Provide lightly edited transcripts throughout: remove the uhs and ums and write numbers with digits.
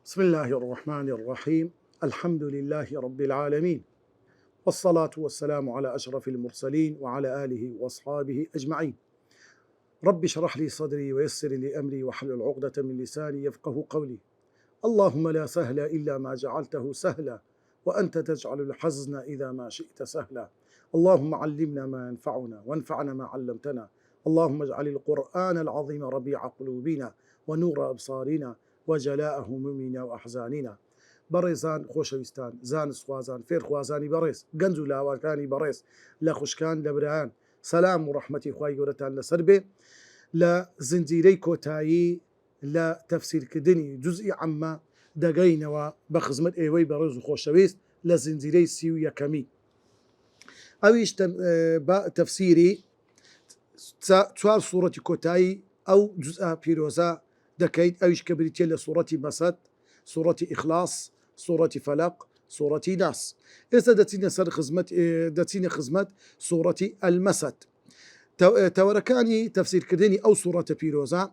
بسم الله الرحمن الرحيم. الحمد لله رب العالمين، والصلاة والسلام على أشرف المرسلين وعلى آله وأصحابه أجمعين. رب اشرح لي صدري ويسر لي أمري واحلل عقدة من لساني يفقه قولي. اللهم لا سهل إلا ما جعلته سهلا، وأنت تجعل الحزن إذا ما شئت سهلا. اللهم علمنا ما ينفعنا وانفعنا ما علمتنا. اللهم اجعل القرآن العظيم ربيع قلوبنا ونور أبصارنا وجلاء همومنا وأحزاننا. بەڕێزان خۆشەویستان، زانستخوازان، فێرخوازانی بەڕێز، گەنج و لاواکانی بەڕێز، لە خوشکان لە برایان، سەلام و ڕەحمەتی خوای گەورەتان لەسەر بێ. لە زنجیرەی کۆتایی لە تەفسیرکردنی جوزئی عەممە دەگەینەوە بە خزمەت ئێوەی بەڕێز و خۆشەویست لە زنجیرەی 31. ئەویش تەفسیری 4 سوورەتی کۆتایی ئەو جوزئە پیرۆزە دەکەیت، ئەویش کە بریتە لە سوورەتی مەسەد، سوورەتی ئیخلاص، سوورەتی فەلەق، سوورەتی ناس. ئێستا دەچینە خزمەت سوورەتی ئەلمەسەد. تەوەرەکانی تەفسیرکردنی ئەو سوورەتە پیرۆزە،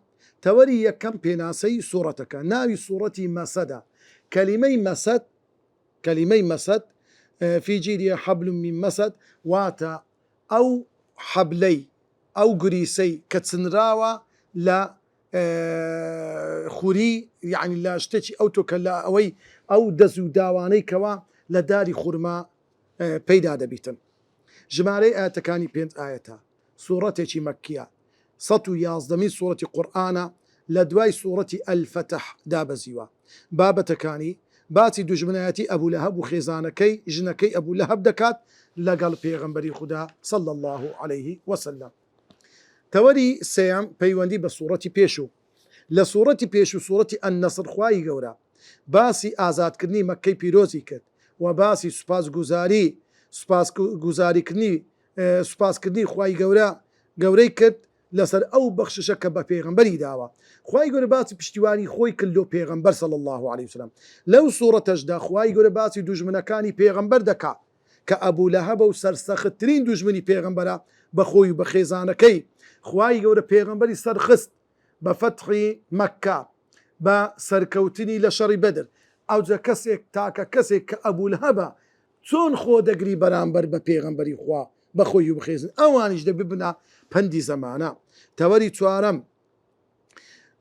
تەوەری یەکەم پێناسەی سوورەتەکە ناوی سوورەتی مەسەدە. کەلیمەی مەسەد فی جیریە حەبل من مەسەد، واتە ئەو حەبلەی، ئەو گریسەی کە چنراوە لە خوری، یعنی لە شتێکی ئەو تۆکە لە ئەوەی ئەو دەست و داوانەی کەوا لە داری خورما پەیدا دەبیتن. ژمارەی ئاەتەکانی 5 ئاەتە. سوورەتێکی مەککیە، 111 سوورەتی قورئانە، لە دوای سوورەتی ئەلفەتح دابەزیوە. بابەتەکانی باسی دوژمنایەتی ئەبوو لەهەب و خێزانەکەی ژنەکەی ئەبوو لەهەب دەکات لەگەڵ پێغەمبەری خودا صلی الله عليه وسلم. تەوەری سێیەم پەیوەندی بە سوورەتی پێشوو. لە سوورەتی پێشوو سوورەتی ئەننەسر خوای گەورە باسی ئازادکردنی مەککەی پیرۆزی کرد و باسی سوپاسکردنی خوای گەورەی کرد لەسەر ئەو بەخششە کە بە پێغەمبەری داوە. خوای گەورە باسی پشتیوانی خۆی کردو پێغەمبەر صلی الله عليه وسلم. لەو سوورەتەشدا خوای گەورە باسی دوژمنەکانی پێغەمبەر دەکات کە ئەبوو لەهەبە و سەرسەختترین دوژمنی پێغەمبەرە بەخۆی و بە خێزانەکەی. خوای گەورە پێغەمبەری سەرخست بە فەتحی مەککە، بە سەرکەوتنی لە شەڕی بەدر. ئەوجا کەسێک کە ئەبوو لەهەبە چۆن خۆ دەگری بەرامبەر بە پێغەمبەری خوا بەخۆی و بخێزن، ئەوانیش دەببنە پەندی زەمانە. تەوەری چوارەم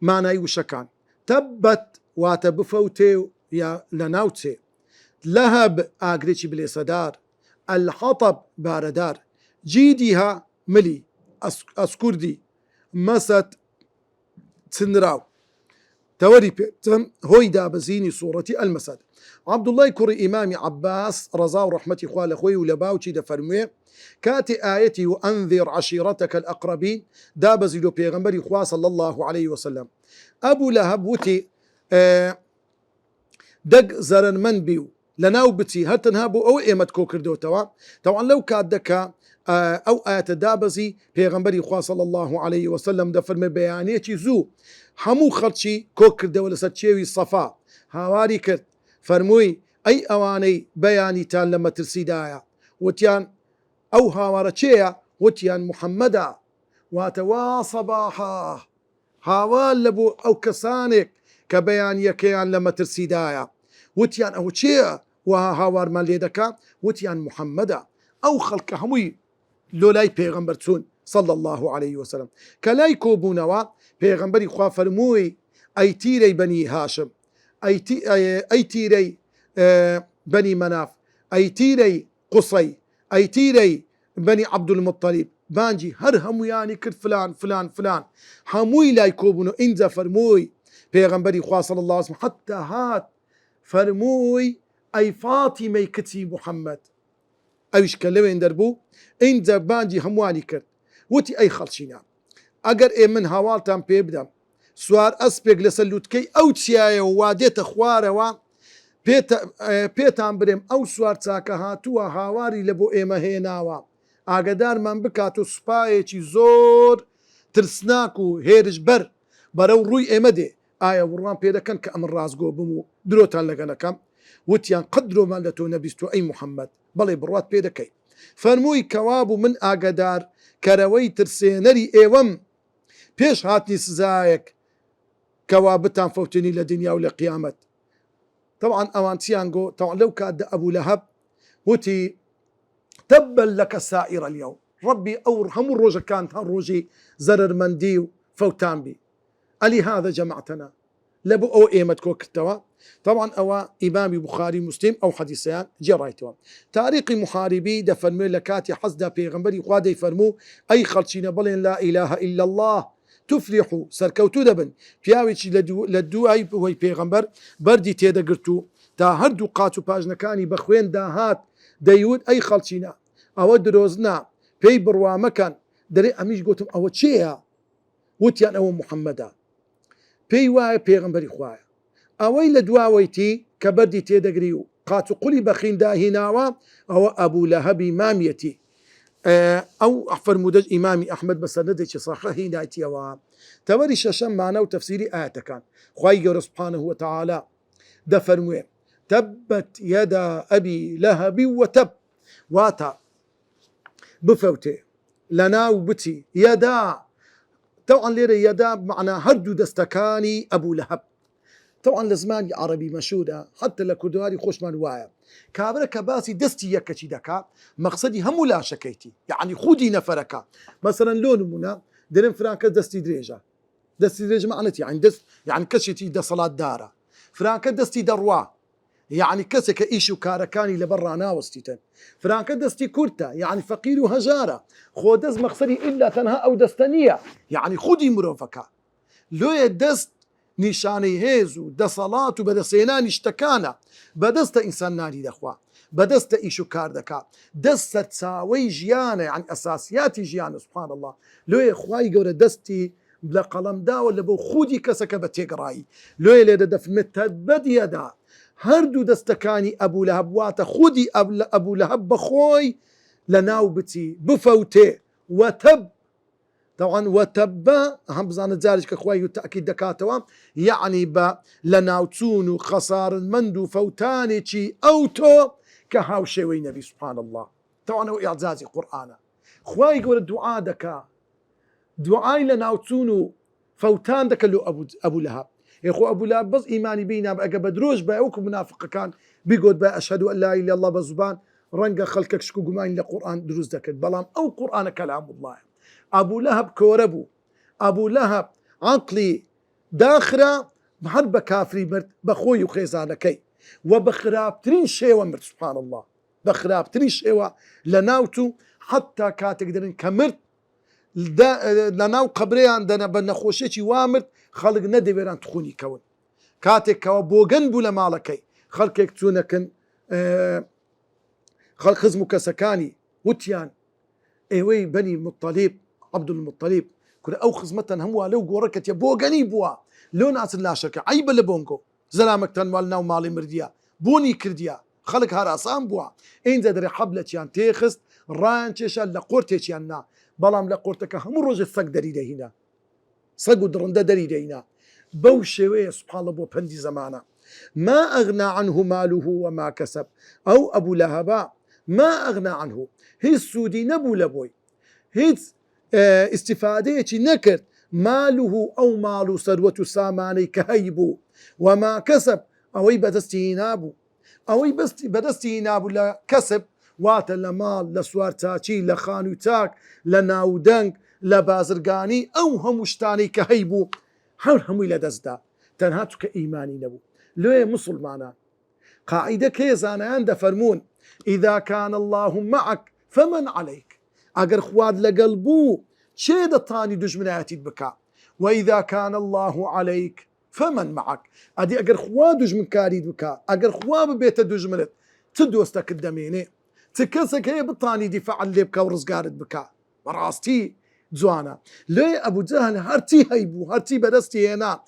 مانای وشەکان. تەبەت واتە بفەوتێ یا لە ناوچێ، لەهەب ئاگرێکی بلێسەدار، ئەلحەتەب بارەدار، جیدیها ملی ئەسکوردی، مەسەد چنراو. تەوەری پێم هۆی دابەزینی سوورەتی ئەلمەسەد. عەبدوڵڵای کوڕی ئیمامی عەباس ڕەزا و ڕەحمەتی خوا لە خۆی و لە باوکی دەفەرموێ کاتی ئاەتی و ئەنذر عەشیرەتەکە الئەقرەبین دابەزیلۆ پێغەمبەری خوا صلی الله عليه وسلم. ئەبوو لەهەب وتی دەگ زەرەنمەند بی و لەناو بچی هەرتەنها بۆ ئەوە ئێمەت کۆ کردوتەوە. تەوان لەو کات دەکا ئەو ئاەتە دابەزی پێغەمبەری خوا صلی الله عليه وسلم دەفەرمێ بەیانێکی زوو هەموو خەڵکی کۆ کردەوە لەسەر چێوی سەفا، هاواری کرد، فەرمووی ئەی ئەوانەی بەیانیتان لە مەترسیدایە، وتیان ئەو هاوارە چێیە؟ وتیان محەممەدە. واتە وا سەباحا، هاوار لە بۆ ئەو کەسانێک کە بەیانیەکەیان لە مەترسیدایە. وتیان ئەو چێیە وا هاوارمان لێ دەکا؟ وتیان محەممەدە. ئەو خەڵکە هەمووی لۆلای پێغەمبەر چوون صلی الله عليه وسلم. کە لای کۆبوونەوە پێغەمبەری خوا فەرمووی ئەی تیرەی بەنی هاشم، ئەی تیرەی بەنی مەناف، ئەی تیرەی قوسەی، ئەی تیرەی بەنی عەبدولموتەلیب، بانجی هەر هەمویانی کرد فلان فلان فلان، هەمووی لای کۆبوونەوە. ئینجا فەرمووی پێغەمبەری خوا صلی الله عليه وسلم حتا هات فەرمووی ئەی فاتیمەی کچی محەممەد. ئەویش کە لەوێن دەربوو ئینجا بانجی هەمووانی کرد. وتی ئەی خەڵچینە، ئەگەر من هاواڵتان پێ بدەم سوار ئەسپێک لەسەر لووتکەی ئەو چیایە و وادێتە خوارەوە، پێتان برێم ئەو سوار چاکە هاتووە هاواری لە بۆ ئێمە هێناوە، ئاگدارمان بکات و سوپایەکی زۆر ترسناک و هێرش بەر بەرەو ڕووی ئێمە دێ، ئایا وڕوان پێ دەکەن کە ئەمن ڕازگۆ بم و درۆتان لەگەنەکەم؟ وتیان قەدرۆمان لە تۆ نەبیست و ئەی محەممەد، بەڵێ بڕوات پێ دەکەی. فەرمووی کەوابوو من ئاگدار کەرەوەی ترسێنەری ئێوەم پێش هاتنی سزایەک کەوا بتان فەوتنی لە دنیا و لە قیامەت. طبعا أوان تيانغو طبعا لو كاد أبو لهب وتي تبا لك سائر اليوم ربي أور هم الروجة كانت هالروجي زرر مندي فوتان بي ألي هذا جمعتنا لبو أو إيمت كوكتوا طبعا أو إمام بخاري مسلم أو حديثيان جرايتوا تاريخ محاربي دفن ملكاتي حسدا بيغمبري خوادي فرمو أي خلشين بلين لا إله إلا الله تفلحوا سركوتو دبن بياويتش لدو أي بوي بيغمبر بردي تيدا قرتو تا هردو قاتو باجنكاني بخوين داهات ديود أي خلشينا أو دروزنا بي بروا مكان دري أميش قوتم أو تشيها وتيان أو محمدا بي واي بيغمبري خوايا أوي لدواويتي كبردي تيدقريو قاتو قولي بخين داهناوا أو أبو لهب إماميتي أو أحفر مدج إمامي أحمد بسندتي صحيح نايتي أوا توري شاشم معنا وتفسيري آيات كان خواي سبحانه وتعالى دفرموه تبت يدا أبي لهب وتب واتا بفوتي لنا وبتي يدا طبعا ليري يدا بمعنى هردو دستكاني أبو لهب طبعا لزمان عربي مشهورة حتى لكردواري خوش من وايا كابرا كباسي دستي يكتي دكا مقصدي هم لا شكيتي يعني خودي نفركا مثلا لون منا درين فرانكا دستي دريجة معناتي يعني دست يعني كشتي دا صلاة دارة فرانكا دستي دروا يعني كسك إيشو كاركاني لبرا ناوستيتن فرانكا دستي كورتا يعني فقير وهجارة خودز مقصدي إلا تنها أو دستانية يعني خودي مرافكا لو يدست نشاني هيزو دا صلاة بدسينان اشتكانا بدست إنسان ناري دخوا بدست إيشو كاردكا دست تساوي جيانا يعني أساسيات جيانا سبحان الله لو يخواي قورة دستي بلا قلم دا ولا بو خودي كسك بتيقراي لو يلي دفن متهد يدا هردو دستكاني أبو لهب واتا خودي أبو لهب بخوي لناوبتي بفوتي وتب طبعا وتبا هم بزان زارج كخوي تأكيد دكاتوا يعني با لناوتون خسار مندو فوتاني شي أوتو كهاو شوي نبي سبحان الله طبعا هو إعزازي قرآن خواي يقول الدعاء دكا دعاء لناوتون فوتان دكا لو أبو لهب يخو أبو لهب بس إيماني بينا بقى بدروج بأوك منافق كان بيقول بقى أشهد أن لا إله إلا الله بزبان رنقا خلقك شكو قمان لقرآن دروز دكت بلام أو قرآن كلام الله أبو لهب كوربو أبو لهب عقلي داخرة محد كافري مرت بخوي وخيزانكي وبخرابترين شيوة مرت سبحان الله بخرابترين شيوة لناوتو حتى كاتقدرين كمرت لناو قبري عندنا بنخوشيتي وامرت خلق ندي بيران تخوني كون كاتك وبوغن بولا مالكي خلقك تونكن خلق خزمك سكاني وتيان ايوي بني المطلب عبد المطلب كل أو خزمة هم لو جوركت يبوغني بوا لو ناس لا شك عيب لبونكو زلامك تنوالنا ومالي مرديا بوني كرديا خلق هراسان بوا إن زدري حبلت يان تيخست رانتش لقورتش يانا بلام لقورتك هم الرجل الثق دريده هنا صقو درنده دريده هنا بوشوي سبحان الله بو بندي زمانه ما أغنى عنه ماله وما كسب أو أبو لهب ما أغنى عنه هي السودي نبو لبوي هي استفاديتي نكرت ماله أو مال ثروة ساماني كهيبو وما كسب أوي بدستينابو أوي بدستينابو لا كسب واتا لمال لسوار تاچي لخانو تاك لناودنك لبازرقاني أو همشتاني كهيبو حول همي لدزدا تنهاتو كإيماني نبو لو مسلمانا قاعدة كيزانا عند فرمون إذا كان الله معك فمن عليك أجر خواد لقلبو شيء دطاني دجمناتي بكا وإذا كان الله عليك فمن معك أدي أجر خواد دجمن كاريد بكا أجر خواد ببيت دجمنت تدوستك الدميني تكسك هي بطاني دفاع اللي بكا ورزقارد بكا براستي زوانا ليه أبو جهل هرتي هيبو هرتي بدستي هنا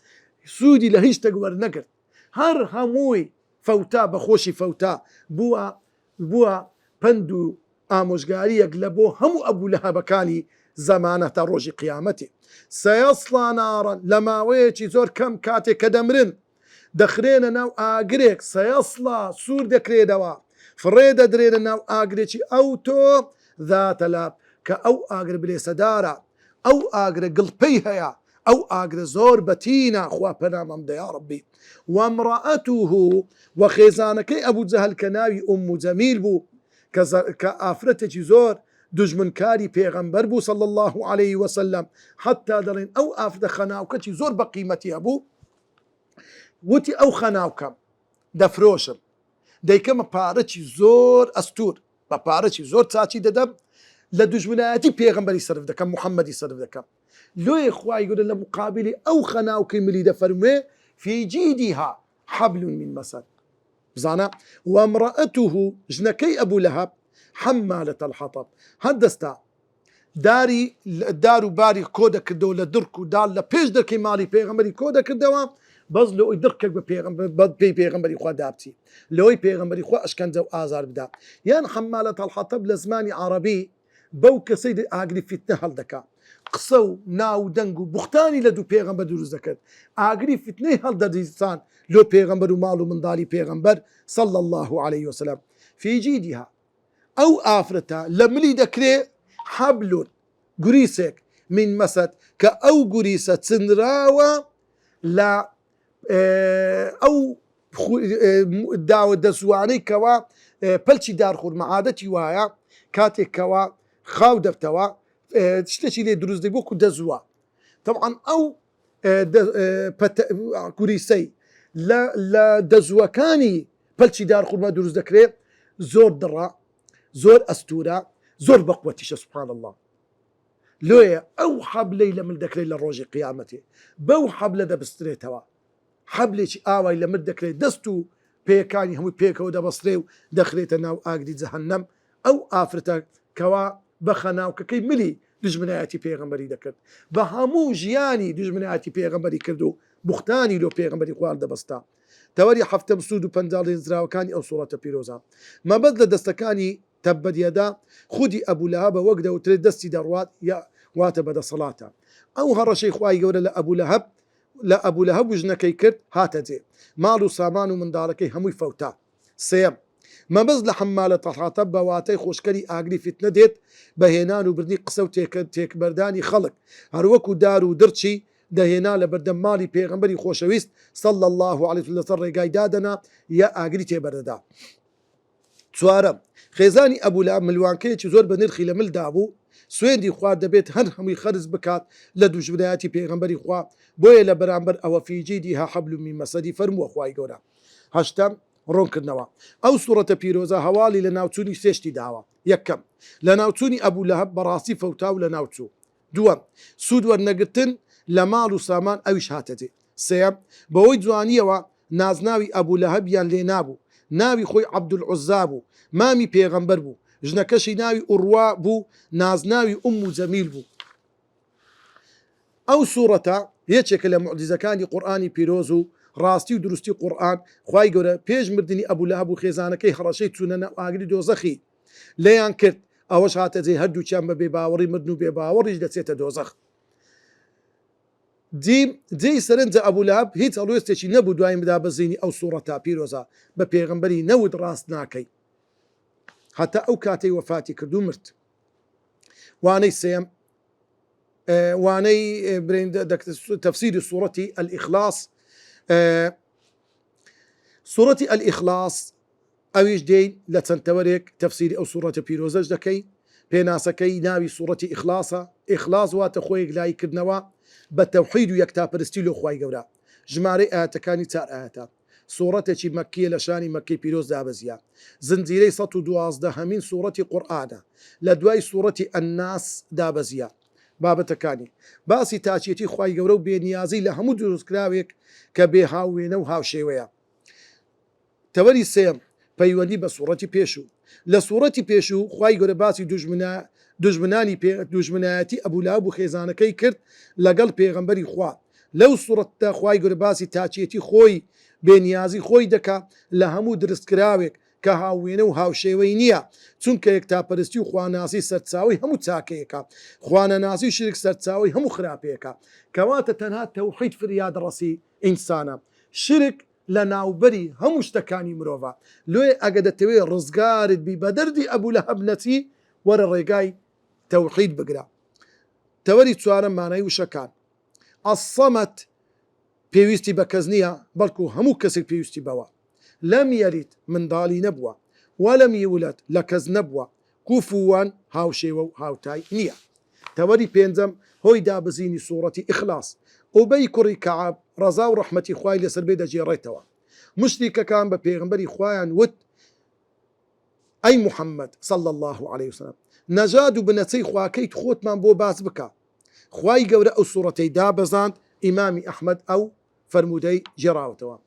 سودي لهيش تقور نقر هر هموي فوتا بخوشي فوتا بوا بندو آموشگاریەک لە بۆ هەموو ئەبوو لە هەبەکانی زمانە تا ڕۆژی قیامەتی سەیەسڵا نارن لە ماوەیەکی زۆر کەم کاتێک کە دەمرن دەخرێنە ناو ئاگرێک سەیەسڵا سوور دەکرێتەوە فڕێ دەدرێنە ناو ئاگرێکی ئەو تۆ ذاتە لاب کە ئەو ئاگر بلێسەدارە ئەو ئاگرە گڵپەی هەیە ئەو ئاگرە زۆر بەتینە خوا پەنامەم دە یا ڕەبی وەمڕەئەتوه و خێزانەکەی ئەبوو جەهەل کە ناوی ئوم جەمیل بوو کە ئافرەتێکی زۆر دژمنکاری پێغەمبەر بوو صلی الله عليه وسلم حتا دەڵێن ئەو ئافرەتە خەناوکەی زۆر بە قیمەتی هەبوو وتی ئەو خەناوکەم دەفرۆشم دەیکەمە پارەی زۆر ئەستور بە پارەی زۆر چاچی دەدەم لە دژمنایەتی پێغەمبەری سرف دەکەم محەممەدی سرف دەکەم لۆی خوای گەورە لە مقابلی ئەو خەناوکەی ملی دەفەرموێ في جيدها حبل من مسد بزانە وامرأته ژنەکەی ئەبوو لەهەب حمالة الحطب هەندەستا دار و باری کۆ دەکردەوە لە درک و دال لە پێش دەکەی ماڵی پێغەمبەری کۆ دەکردەوە بەس لەوەی دڕکێک بە پێی پێغەمبەری خوا دابچی لەوەی پێغەمبەری خوا ئەشکەنجە و ئازار بدا یان حمالة الحطب لە زمانی عەرەبی بەو کەسەی ئاگری فتنە هەڵدەکا قسە و ناو دەنگ و بوختانی لە دوو پێغەمبەر دروست دەکرد ئاگری فتنەی هەڵدەدیسان لۆ پێغەمبەر و ماڵ و منداڵی پێغەمبەر صلى الله عليه وسلم في جيدها ئەو ئافرەتە لە ملی دەکرێ حەبلون گوریسێک من مەسەد کە ئەو گوریسە چنراوە لە ئەو داوە دەسوانەی کەوا پەلچی دارخورمە عادەتی وایە کاتێکەوە خاو دەفتەوە شتێکی لێ دروست دەی بۆکو دەزووە طبعا ئەو گوریسەی لە دەزووەکانی پەلچی دارخورمە دروست دەکرێت زۆر دڕە زۆر ئەستورە زۆر بەقوەتیشە سبحان الله لۆیە ئەو حەبلەی لە من دەکرێت لە ڕۆژی قیامەتێ بەو حەبلە دەبسترێتەوە حەبلێکی ئاوای لە من دەکرێت دەست و پێەکانی هەمووی پێکەوە دەبەسترێ و دەخرێتە ناو ئاگری جەهەنەم ئەو ئافرەتە کەوا بە خەناوکەکەی ملی دژمنایەتی پێغەمبەری دەکرد بە هەموو ژیانی دژمنایەتی پێغەمبەری کرد و بوختانی لۆ پێغەمبەری خوارد دەبەستا تەوەری هەفتە سود و پەنجاڵ زراوەکانی ئەو سوڕەتە پیرۆزە مەبەست لە دەستەکانی تەبەدیەدا خودی ئەبوو لەهەبە وەک دەوترێت دەستی دەڕوات یا واتە بەدەسەڵاتە ئەو هەڕەشەی خوای گەورە لە ئەبوو لەهەب و ژنەکەی کرد هاتە جێ ماڵ و سامان و منداڵەکەی هەمووی فەوتا سێم مەبەست لە حەمالە تەحاتە بە واتای خۆشکەری ئاگری فتنە دێت بەهێنان و بردنی قسە و تێکبەردانی خەڵک هەروەکو دار و درچی دەهێنا لە بەردەم ماڵی پێغەمبەری خۆشەویست صلى الله عليه وسلم لەسەر ڕێگای دادەنا یا ئاگری تێبەردەدا چوارەم خێزانی ئەبوو لەهەب ملوانکەیەکی زۆر بە نرخی لە ملدا بوو سوێندی خوارد دەبێت هەر هەمووی خەرز بکات لە دوژمنایەتی پێغەمبەری خوا بۆیە لە بەرامبەر ئەوە في جيدها حبل من مسد فەرمووە خوای گەورە هەشتم ڕۆنکردنەوە ئەو سوڕەتە پیرۆزە هەواڵی لە ناوچوونی سێشتی داوە یەکەم لە ناوچوونی ئەبوو لەهەب بەڕاستی فەوتا و لە ناوچوو دووەم سوود وەرنەگرتن لە ماڵ و سامان ئەویش هاتەجێ سێم بەوەی جوانیەوە نازناوی ئەبوو لەهەبیان لێ نابوو ناوی خۆی عەبدولعوزا بوو مامی پێغەمبەر بوو ژنەکەشی ناوی ئوڕوا بوو نازناوی ئوم جەمیل بوو ئەو سوڕەتە یەکێکە لە موعجیزەکانی قورئانی پیرۆز و ڕاستی و دروستی قورئان خوای گەورە پێش مردنی ئەبوو لەهەب و خێزانەکەی هەڕەشەی چوونە ناو ئاگری دۆزەخی لێیان کرد ئەوەش هاتە جێ هەردووچیان بە بێباوەڕی مردن و بێباوەڕیش دەچێتە دۆزەخ جێی سەرنجە ئەبوو لەهەب هیچ هەڵوێستێکی نەبوو دوای بدا بەزینی ئەو سوڕەتە پیرۆزە بە پێغەمبەری نەود ڕاست ناکەی حتى ئەو کاتەی وەفاتی کردو مرد وانەی سێم وانەی تەفسیری سوڕەتی الإخلاص سوڕەتی الإخلاص ئەویش دێین لە چەند تەوەرێک تەفسیری ئەو سوڕەتە پیرۆزەش دەکەی پێناسەکەی ناوی سوڕەتی ئیخلاسە ئیخلاص واتە خۆیەک لایکردنەوە بە تەوحید و یەکتاپەرستی لۆ خوای گەورە ژمارەی ئاەتەکانی 4 ئاەتە سوڕەتێکی مەکیە لە شانی مەکەی پیرۆز دابەزیە زنجیرەی 112 هەمین سوڕەتی قورئانە لە دوای سوڕەتی ئەنناس دابەزیە بابەتەکانی باسی تاچێتی خوای گەورە و بێنیازی لە هەموو دروستکراوێک کە بێ هاوێنە و هاوشێوەیە تەوەری سێم پەیوەندی بە سوڕەتی پێشوو لە سوڕەتی پێشوو خوای گەورە باسی دوژمنایەتی ئەبوو لەهەب و خێزانەکەی کرد لەگەڵ پێغەمبەری خوا لەو سوڕەتدا خوای گەورە باسی تاچێتی خۆی بێنیازی خۆی دەکا لە هەموو دروستکراوێک کە هاوێنە و هاوشێوەی نییە چونکە یەکتاپەرستی و خواناسی سەرچاوی هەموو چاکەیەکە خوانەناسی و شرک سەرچاوی هەموو خراپەیەکە کەواتە تەنها تەوحید فریاد ڕەسی ئینسانە شرک لە ناوبەری هەموو شتەکانی مرۆڤە لۆی ئەگە دەتەوێت ڕزگارت بی بە دەردی ئەبوو لەهەب نەچی وەرە ڕێگای تەوحید بگرە تەوەری چوارەم مانای وشەکان الصمت پێویستی بە کەس نییە بەڵکو هەموو کەسێک پێویستی بەوە لەم یەلید منداڵی نەبووە وەلەم یولد لە کەس نەبووە کوفوان هاوشێوە و هاوتای نییە. تەوەری پێنجەم هۆی دابزینی سوورەتی ئیخلاس ئوبەی کوڕی کەعاب ڕەزا و ڕەحمەتی خوای لەسەر بێ دەجێڕێتەوە. مشریکەکان بە پێغمبەری خوایان وت ئەی محەممەد صلی الله عليه وسلم نەژاد و بنەچەی خواکەیت خۆتمان بۆ باس بکە. خوای گەورە ئەو سوورەتەی دابەزاند ئیمامی ئەحمەد ئەو فەرمودەی جێڕاوەتەوە.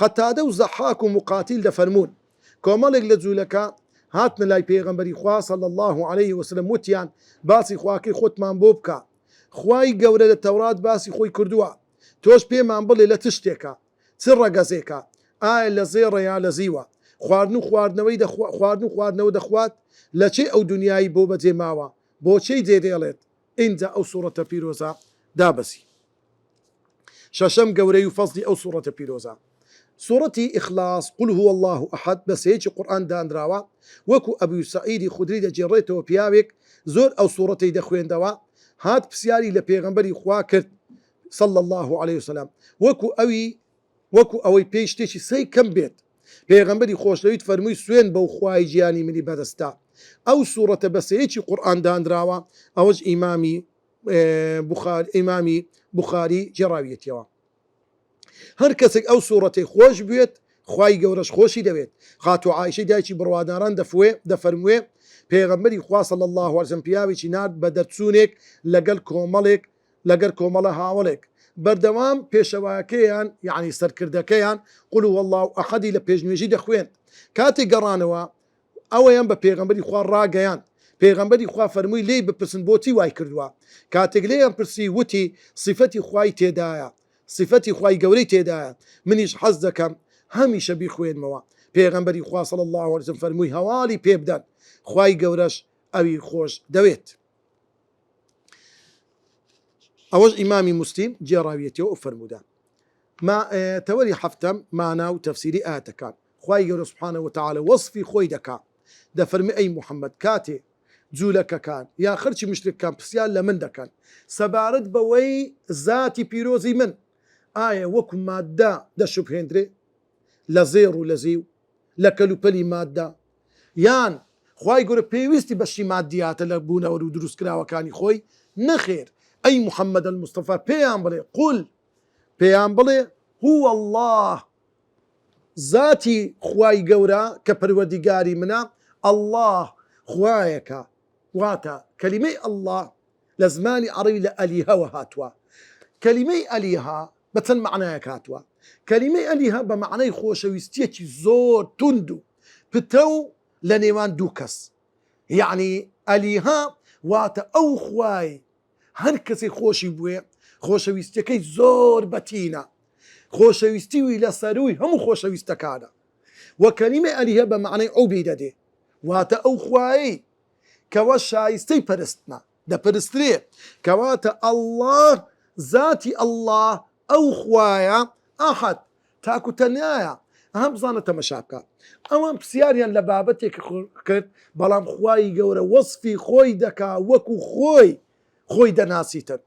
قەتادە و زەحاک و مقاتیل دەفەرمون کۆمەڵێک لە جوولەکە هاتنە لای پێغەمبەری خوا صلی الله عليه وسلم وتیان باسی خواکەی خۆتمان بۆ بکە. خوای گەورە لە تەورات باسی خۆی کردووە تۆش پێمان بڵێ لە چ شتێکە چ ڕەگەزێکە ئایا لە زێڕە یا لە زیوە خواردن و خواردنەوە دەخوات لە چێ ئەو دنیایی بۆ بەجێ ماوە بۆچەی جێدێڵێت اینجا ئەو سوورەتە پیرۆزە دابەسی. شەشەم گەورەی و فەزلی ئەو سوورەتە پیرۆزە سوورەتی ئیخلاس قل هو الله ئەحەد بە سێیەکی قورئان دانراوە وەکو ئەبوو سەعیدی خودری دەجێڕێتەوە پیاوێک زۆر ئەو سوورەتەی دەخوێندەوە هات پرسیاری لە پێغەمبەری خوا کرد صلی الله عليه وسلم وەکو ئەوەی پێی شتێکی سەی کەم بێت. پێغەمبەری خۆشەویست فەرمووی سوێن بەو خوای گیانی منی بەدەستە. ئەو سوورەتە بە سێیەکی قورئان دانراوە ئەوەش ئیمامی بوخاری جێڕاویەتەوە. هەر کەسێک ئەو سوورەتەی خۆش بێت خوای گەورەش خۆشی دەوێت. خاتو عایشەی دایکی بڕواداران دەفەرموێ پێغەمبەری خوا صلی الله عليه وسلم پیاوێکی نرد بە دەرچوونێک لەگەر کۆمەڵە هاوڵێک بەردەوام پێشەوایەکەیان یعنی سەرکردەکەیان قل هو الله ئەحەدی لە پێشنوێژی دەخوێن. کاتێک گەڕانەوە ئەوەیان بە پێغەمبەری خوا ڕاگەیان. پێغەمبەری خوا فەرمووی لێی بپرسن بۆچی وای کردووە. کاتێک لێیان پرسی وتی صفەتی خوای تێدایە صفەتی خوای گەورەی تێدایە منیش حەز دەکەم هەمیشە بیخوێنمەوە. پێغەمبەری خوا صلی الله عليه وسلم فەرمووی هەواڵی پێ بدەن خوای گەورەش ئەوی خۆش دەوێت. ئەوەش ئیمامی موسلیم جێڕاویەتەوە و فەرموودا. تەوەری هەفتەم مانا و تەفسیری ئاەتەکان خوای گەورە سوبحانە وتعالە وەصفی خۆی دەکا دەفەرمی ئەی محەممەد کاتێ جوولەکەکان یا خەرچی مشتێکەکان پرسیان لە من دەکەن سەبارەت بەوەی زاتی پیرۆزی من ئایا وەکو مادە دەشوبهێنرێ لە زێڕ و لە زیو لە کەلوپەلی مادە یان خوای گەورە پێویستی بەشی مادیاتە لە بوونەوە و دروستکراوەکانی خۆی نەخێر. ئەی محەممەد المستەفا پێیان بڵێ قول پێیان بڵێ هو الله زاتی خوای گەورە کە پەروەردیگاری منە الله خوایەکە واتە کەلیمەی الله لە زمانی عەرەبی لە ئەلیهەوە هاتووە. کەلیمەی ئەلیها بە چەند معنایەک هاتووە. کەلیمەی ئەلیها بە معنای خۆشەویستیەکی زۆر توند و پتە و لە نێوان دوو کەس یعنی ئەلیها واتە ئەو خوای هەر کەسی خۆشی بووێ خۆشەویستەکەی زۆر بەتینە خۆشەویستی وی لە سەروی هەموو خۆشەویستەکانە وە کەلیمەی ئەلیها بە معنای عوبی دەدێ واتە ئەو خوایی کەوە شایستەی پەرستنە دەپەرسترێ کەواتە الله زاتی الله ئەو خوایە ئەحەد تاکو تەنایە هەم بزانە تەمەشا بکە. ئەوان پرسیاریان لە بابەتێک کرد بەڵام خوای گەورە وەصفی خۆی دەکا وەکو خۆی دەناسیتن.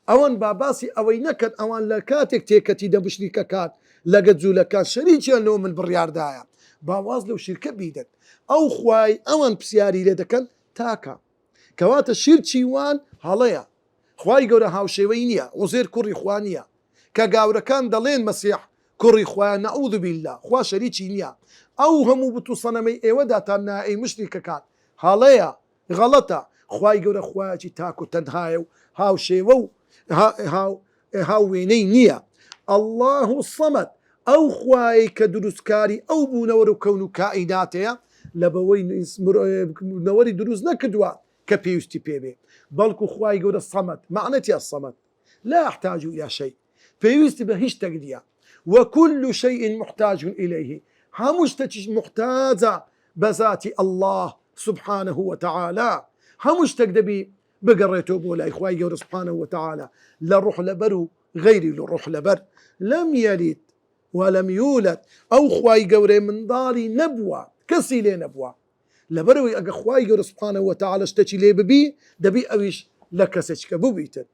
ئەوان باباسی ئەوەی نەکەن ئەوان لە کاتێک تێکەتی دەبشریکەکان لەگە جوولەکان شەریکیان لەوە من بڕیاردایە باواز لەو شیرکە بیدەن. ئەو خوای ئەوان پرسیاری لێ دەکەن تاکە کەواتە شیرچی وان هەڵەیە. خوای گەورە هاوشێوەی نییە عوزێر کوڕی خوا نییە کە گاورەکان دەڵێن مەسیح کوڕی خوایە نەعوذ بالله خوا شەریکی نییە. ئەو هەموو بت و سەنەمەی ئێوەدا تا نائەی مشریکەکان هەڵەیە غەڵەتە. خوای گەورە خوایەکی تاک و تەنهایە و هاوشێوە و هاوێنەی نییە. الله الصەمەد ئەو خوای کە دروستکاری ئەو بوونەوەر و کەون و کائیناتەیە لە بەوەی نەوەری دروست نەکردووە کە پێویستی پێبێ بەڵکو خوای گەورە سەمەد معنەتی الصەمەد لا يحتاج إلى شيء پێویستی بە هیچ شتێک نییە وكل شيء محتاج إليه هەموو شتێکیش محتاجە بە ذاتی الله سبحانه وتعالى هەموو شتێک دەبی بگەڕێتەوە بۆ لای خوای گەورە سبحانه وتعالى لە ڕوح لەبەر و غەیری لە ڕوح لەبەر لەم یەلید وەلەم یولد ئەو خوای گەورەی منداڵی نەبووە کەسی لێ نەبووە لەبەرەوەی ئەگە خوای گەورە سبحانه وتعالى شتێکی لێ ببی دەبی ئەویش لە کەسێکە ببیتن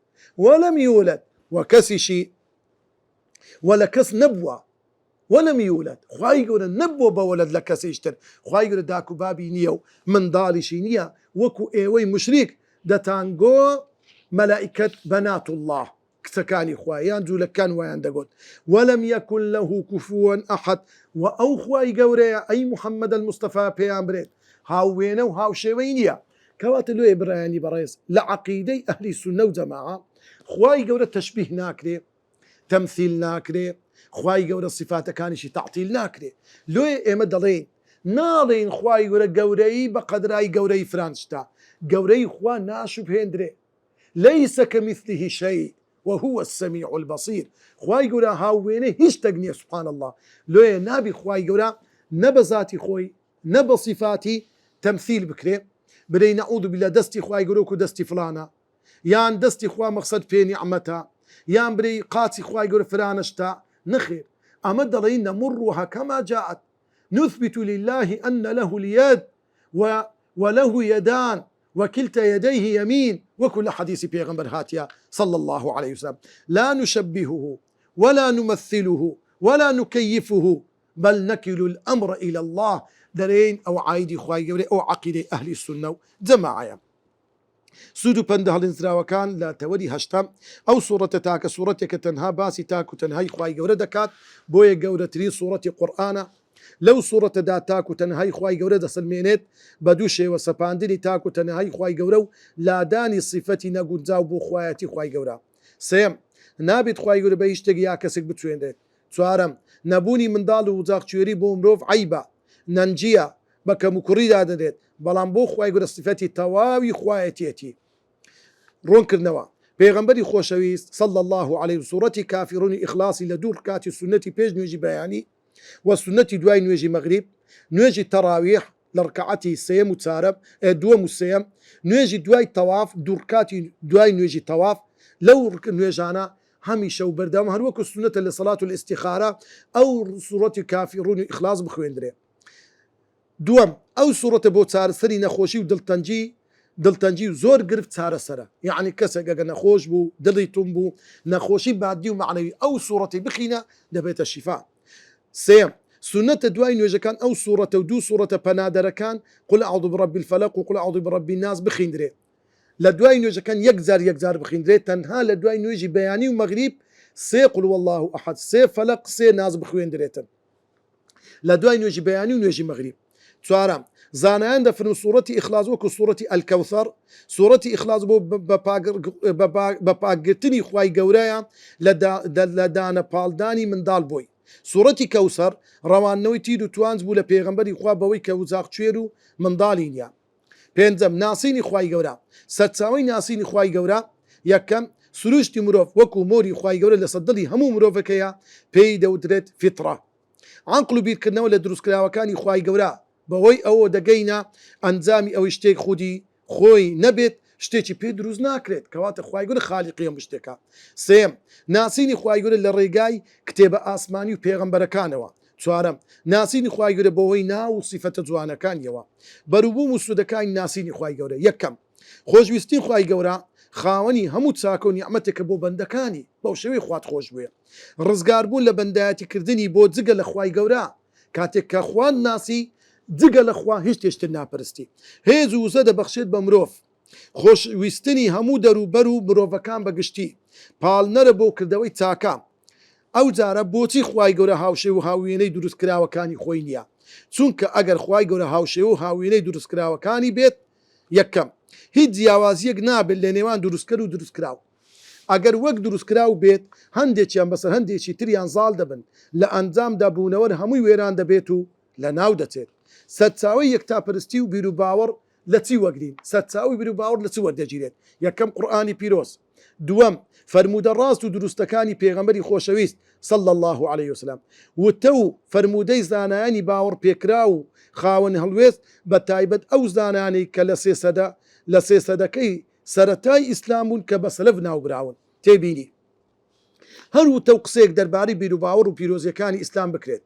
وەلەم یولد وكسشي ولا كس نبوة ولم يولد خواي يقول نبوة بولد لكسيشتر خواي يقول داكو بابي نيو من ضالشي نيا وكو ايوي مشريك دتانغو ملائكة بنات الله كسكاني خوايان جولك كان ويان دقول ولم يكن له كفوا أحد وأو خواي قوريا أي محمد المصطفى بيامبريت هاوينو هاو شوينيا كواتلو إبراهيمي برايس لعقيدي أهل السنة وجماعة خواي قورا تشبيه ناكري تمثيل ناكري خواي قورا الصفات كان شي تعطيل ناكري لو إيما دلين نالين خواي قورا قوري بقدراي قوري فرانشتا قوري خوا ناشب هندري ليس كمثله شيء وهو السميع البصير خواي قورا هاوينه هيش تقنية سبحان الله لو نابي خواي قورا نبزاتي خوي نب صفاتي تمثيل بكري بدي نعوذ بالله دستي خواي قولوكو دستي فلانا يان دستي خوا مقصد في نعمتها يان بري قاتي خواي قول فرانشتا نخير أمد لين نمرها كما جاءت نثبت لله أن له اليد وله يدان وكلتا يديه يمين وكل حديث بيغمبر هاتيا صلى الله عليه وسلم لا نشبهه ولا نمثله ولا نكيفه بل نكل الأمر إلى الله درين أو عايدي خواي أو عقيدة أهل السنة جماعة سودو بنده الانزرا وكان لا تودي هشتم أو صورة تاك صورتك تنها باسي تاك تنهي خواي قورة دكات بويا قورة تري صورة قرآن لو صورة دا تاك تنهي خواي قورة دا سلمينيت بدوشي وسباندني تاك تنهي خواي قورة لا داني صفتي نقول زاو بو خواياتي خواي قورة سيم نابد خواي قورة بيشتق يا كسك بتوين ديت سوارم نبوني من دالو وزاق تشوري بومروف عيبا ننجيا بك مكري دادت بلان بو خواي قول صفاتي تواوي خوايتيتي رون كرنوا بيغمبري خوشويست صلى الله عليه وسلم كافرون إخلاصي لدور كاتي سنتي بيج نيجي بياني والسنتي دواي نيجي مغرب نيجي تراويح لركعتي سيم وتسارب دوم السيم نيجي دواي طواف دور كاتي دواي نيجي طواف لو نيجانا هميشه وبردام هروك السنة لصلاة الاستخارة أو سورة كافرون إخلاص بخوين دري دوام أو سورة بو تسار سري نخوشي ودلتنجي زور قرفت سارة سرة يعني كسا نخوش بو دليتم بو نخوشي بعديو معنوي أو سورة بخينا دبيت الشفاء سيم سنة دواين وجه كان أو سورة ودو سورة بنادر كان قل أعوذ برب الفلق وقل أعوذ برب الناس بخين دري لدواين وجه كان يقزر بخين دري تنها لدواين وجه بياني ومغرب سي قل والله أحد سي فلق سي ناس بخوين دريتن لدواين وجه بياني ونوجه مغرب سوارم زانان دفن سورة إخلاص وكو سورة الكوثر سورة إخلاص بو بباقرتني خواي قورايا لدانا بالداني من دال بوي سورة كوثر روان نوي تيدو توانز بو لبيغمبري خوا بوي كوزاق تشيرو من دالينيا بينزم ناسيني خواي قورا ستساوي ناسيني خواي قورا يكم سروشتي مروف وكو موري خواي قورا لصدلي همو مروفكيا بيدا ودرت فطرة عنقلو بير كرنا ولا دروس كراوكاني خواي قورا بەوەی ئەوە دەگەینە ئەنجامی ئەوەی شتێک خودی خۆی نەبێت شتێکی پێ دروست ناکرێت کەواتە خوای گەورە خالیقی ئەم شتێکە سێم ناسینی خوای گەورە لە ڕێگای کتێبە ئاسمانی و پێغەمبەرەکانەوە چوارەم ناسینی خوای گەورە بەوەی ناو و سیفەتە جوانەکانیەوە بەروبووم و سوودەکانی ناسینی خوای گەورە یەکەم خۆشویستی خوای گەورە خاوەنی هەموو چاکە و نیعمەتێکە بۆ بەندەکانی بەو شێوەی خوات خۆش بووە ڕزگاربوون لە بەندایەتی کردنی بۆ جگە لە خوای گەورە کاتێک کە خوان ناسی جگە لەخوا هیچ تێشتر ناپەرستی هێز و وزە دەبەخشێت بە مرۆڤ خۆشویستنی هەموو دەروبەر و مرۆڤەکان بەگشتی پاڵنەرە بۆ کردەوەی چاکە ئەو جارە بۆچی خوای گەورە هاوشێ و هاوێنەی دروستکراوەکانی خۆی نییە چونکە ئەگەر خوای گەورە هاوشێ و هاوێنەی دروستکراوەکانی بێت یەکەم هیچ جیاوازیەک نابێت لە نێوان دروستکەر و دروستکراو ئەگەر وەک دروستکراو بێت هەندێکیان بەسەر هەندێکی تریان زاڵ دەبن لە ئەنجامدا بوونەوە هەمووی وێران دەبێت و لە ناو دەچێت سەرچاوی یەکتاپەرستی و بیر و باوەڕ لە چی وەگرین سەرچاوی بیر و باوەڕ لە چی وەردەگیرێت یەکەم قورئانی پیرۆز دووەم فەرموودە ڕاست و دروستەکانی پێغەمبەری خۆشەویست صلى الله عليه وسلم وتە و فەرموودەی زانایانی باوەڕ پێکرا و خاوەن هەڵوێست بە تایبەت ئەو زانانەی کە لە سێسەدەکەی سەرەتای ئیسلام بوون کە بە سەلەف ناوبراون تێبینی هەر وتە و قسەیەک دەربارەی بیر و باوەڕ و پیرۆزیەکانی ئیسلام بکرێت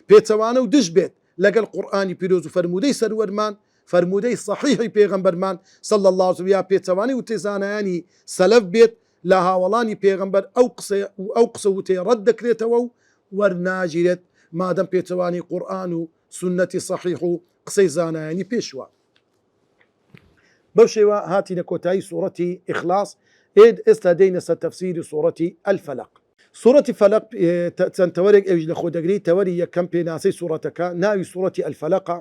پێچەوانە و دش بێت لەگەڵ قورئانی پیرۆز و فەرموودەی سەروەرمان فەرموودەی صحیحی پێغەمبەرمان صلى الله عليه وسلم یا پێچەوانی و تێزانایانی سەلەف بێت لە هاوڵانی پێغەمبەر ئەو قسە وتەیە ڕەت دەکرێتەوە و وەرناگیرێت مادەم پێچەوانی قورئان و سنەتی صەحیح و قسەی زانایانی پێشوە. بەو شێوە هاتینە کۆتایی سوورەتی ئیخلاص. ئێستا دێینە سەر تەفسیری سوورەتی ئەلفەلەق. سوورەتی فەلەق چەند تەوەرێک ئەویش لە خۆ دەگری. تەوەری یەکەم پێناسەی سوورەتەکە ناوی سوورەتی ئەلفەلەقە،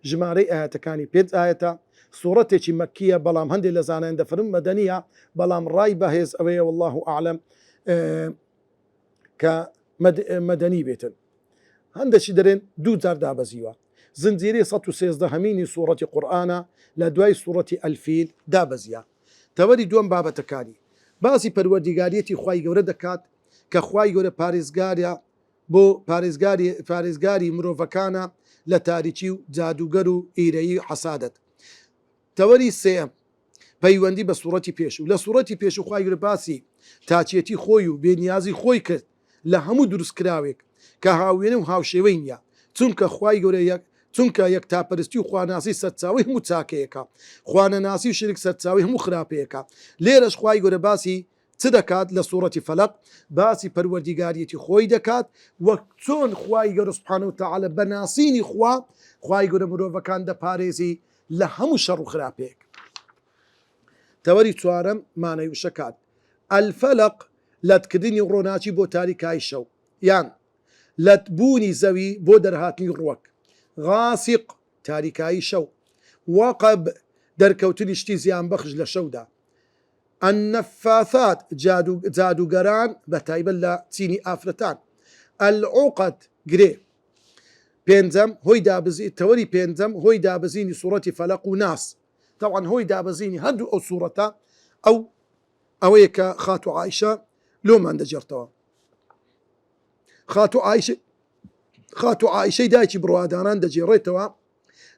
ژمارەی ئاەتەکانی 5 ئاەتە. سوورەتێکی مەکیە بەڵام هەندێک لە زانایان دەفەرمن مەدەنیە، بەڵام ڕای بەهێز ئەوەیە والله ئەعلەم کە مەدەنی بێتن. هەندێکی دەرێن دوو جار دابەزیوە. زنجیرەی 113 سوورەتی قورئانە لە دوای سوورەتی ئەلفیل دابەزیە. تەوەری دووەم بابەتەکانی باسی پەروەردیگاریەتی خوای گەورە دەکات کە خوای گەورە پارێزگارە بۆ پارێزگاری مرۆڤەکانە لە تاریکی و جادوگەر و ئیرەیی و حەسادەت. تەوەری سێم پەیوەندی بە سوورەتی پێش و لە سوورەتی پێش و خوای گەورە باسی تاچێتی خۆی و بێنیازی خۆی کرد لە هەموو دروستکراوێک کە هاوێنە و هاوشێوەی نییە، چونکە خوای گەورە چونکە یەک تاپەرستی و خواناسی سەرچاوی هەموو چاکەیەکە، خوانەناسی و شرک سەرچاوی هەموو خراپەیەکە. لێرەش خوای گەورە باسی چ دەکات لە سوورەتی فەلەق؟ باسی پەروەردیگاریەتی خۆی دەکات وەک چۆن خوای گەورە سوبحانە و تەعالە بەناسینی خوای گەورە مرۆڤەکان دەپارێزی لە هەموو شەڕ و خراپەیەک. تەوەری چوارەم مانای وشەکات. ئەلفەلەق لەتکردنی ڕۆناچی بۆ تاریکای شەو، یان لەتبوونی زەوی بۆ دەرهاتنی ڕووەک. غاسق تاریکایی شەو، وەقەب دەرکەوتنی شتی زیان بەخش لە شەودا. النەفاثات جادوگەران بە تایبەت لە چینی ئافرەتان. العوقەد گرێ. پێنجەم تەوەری پێنجەم هۆی دابەزینی سوورەتی فەلەق و ناس. طبعا هۆی دابەزینی هەردوو ئەو سوورەتە ئەوەیە کە خاتو عایشە لۆمان دەجێڕتەوە. خاتو عایشەی دایکی بڕواداران دەجێڕێتەوە،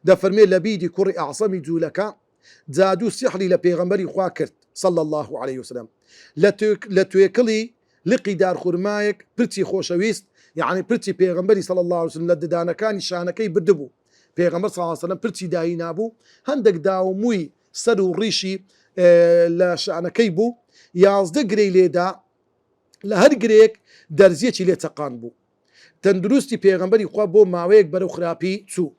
دەفەرمێ لەبیدی کوڕی ئەعسەمی جوولەکە جادو سحری لە پێغەمبەری خوا کرد صلى الله عليه وسلم لە توێکڵی لقی دارخورمایەک پرچی خۆشەویست، یعنی پرچی پێغەمبەری صلى الله عليه وسلم لە ددانەکانی شانەکەی بردبوو. پێغەمبەر صلى الله عليه وسلم پرچی دایی نابوو، هەندێک داومووی سەر و ڕیشی لە شانەکەی بوو، 11 گرەی لێدا، لە هەر گرێک دەرزیەکی لێ چەقان بوو. تەندروستی پێغەمبەری خوا بۆ ماوەیەک بەرەو خراپی چوو.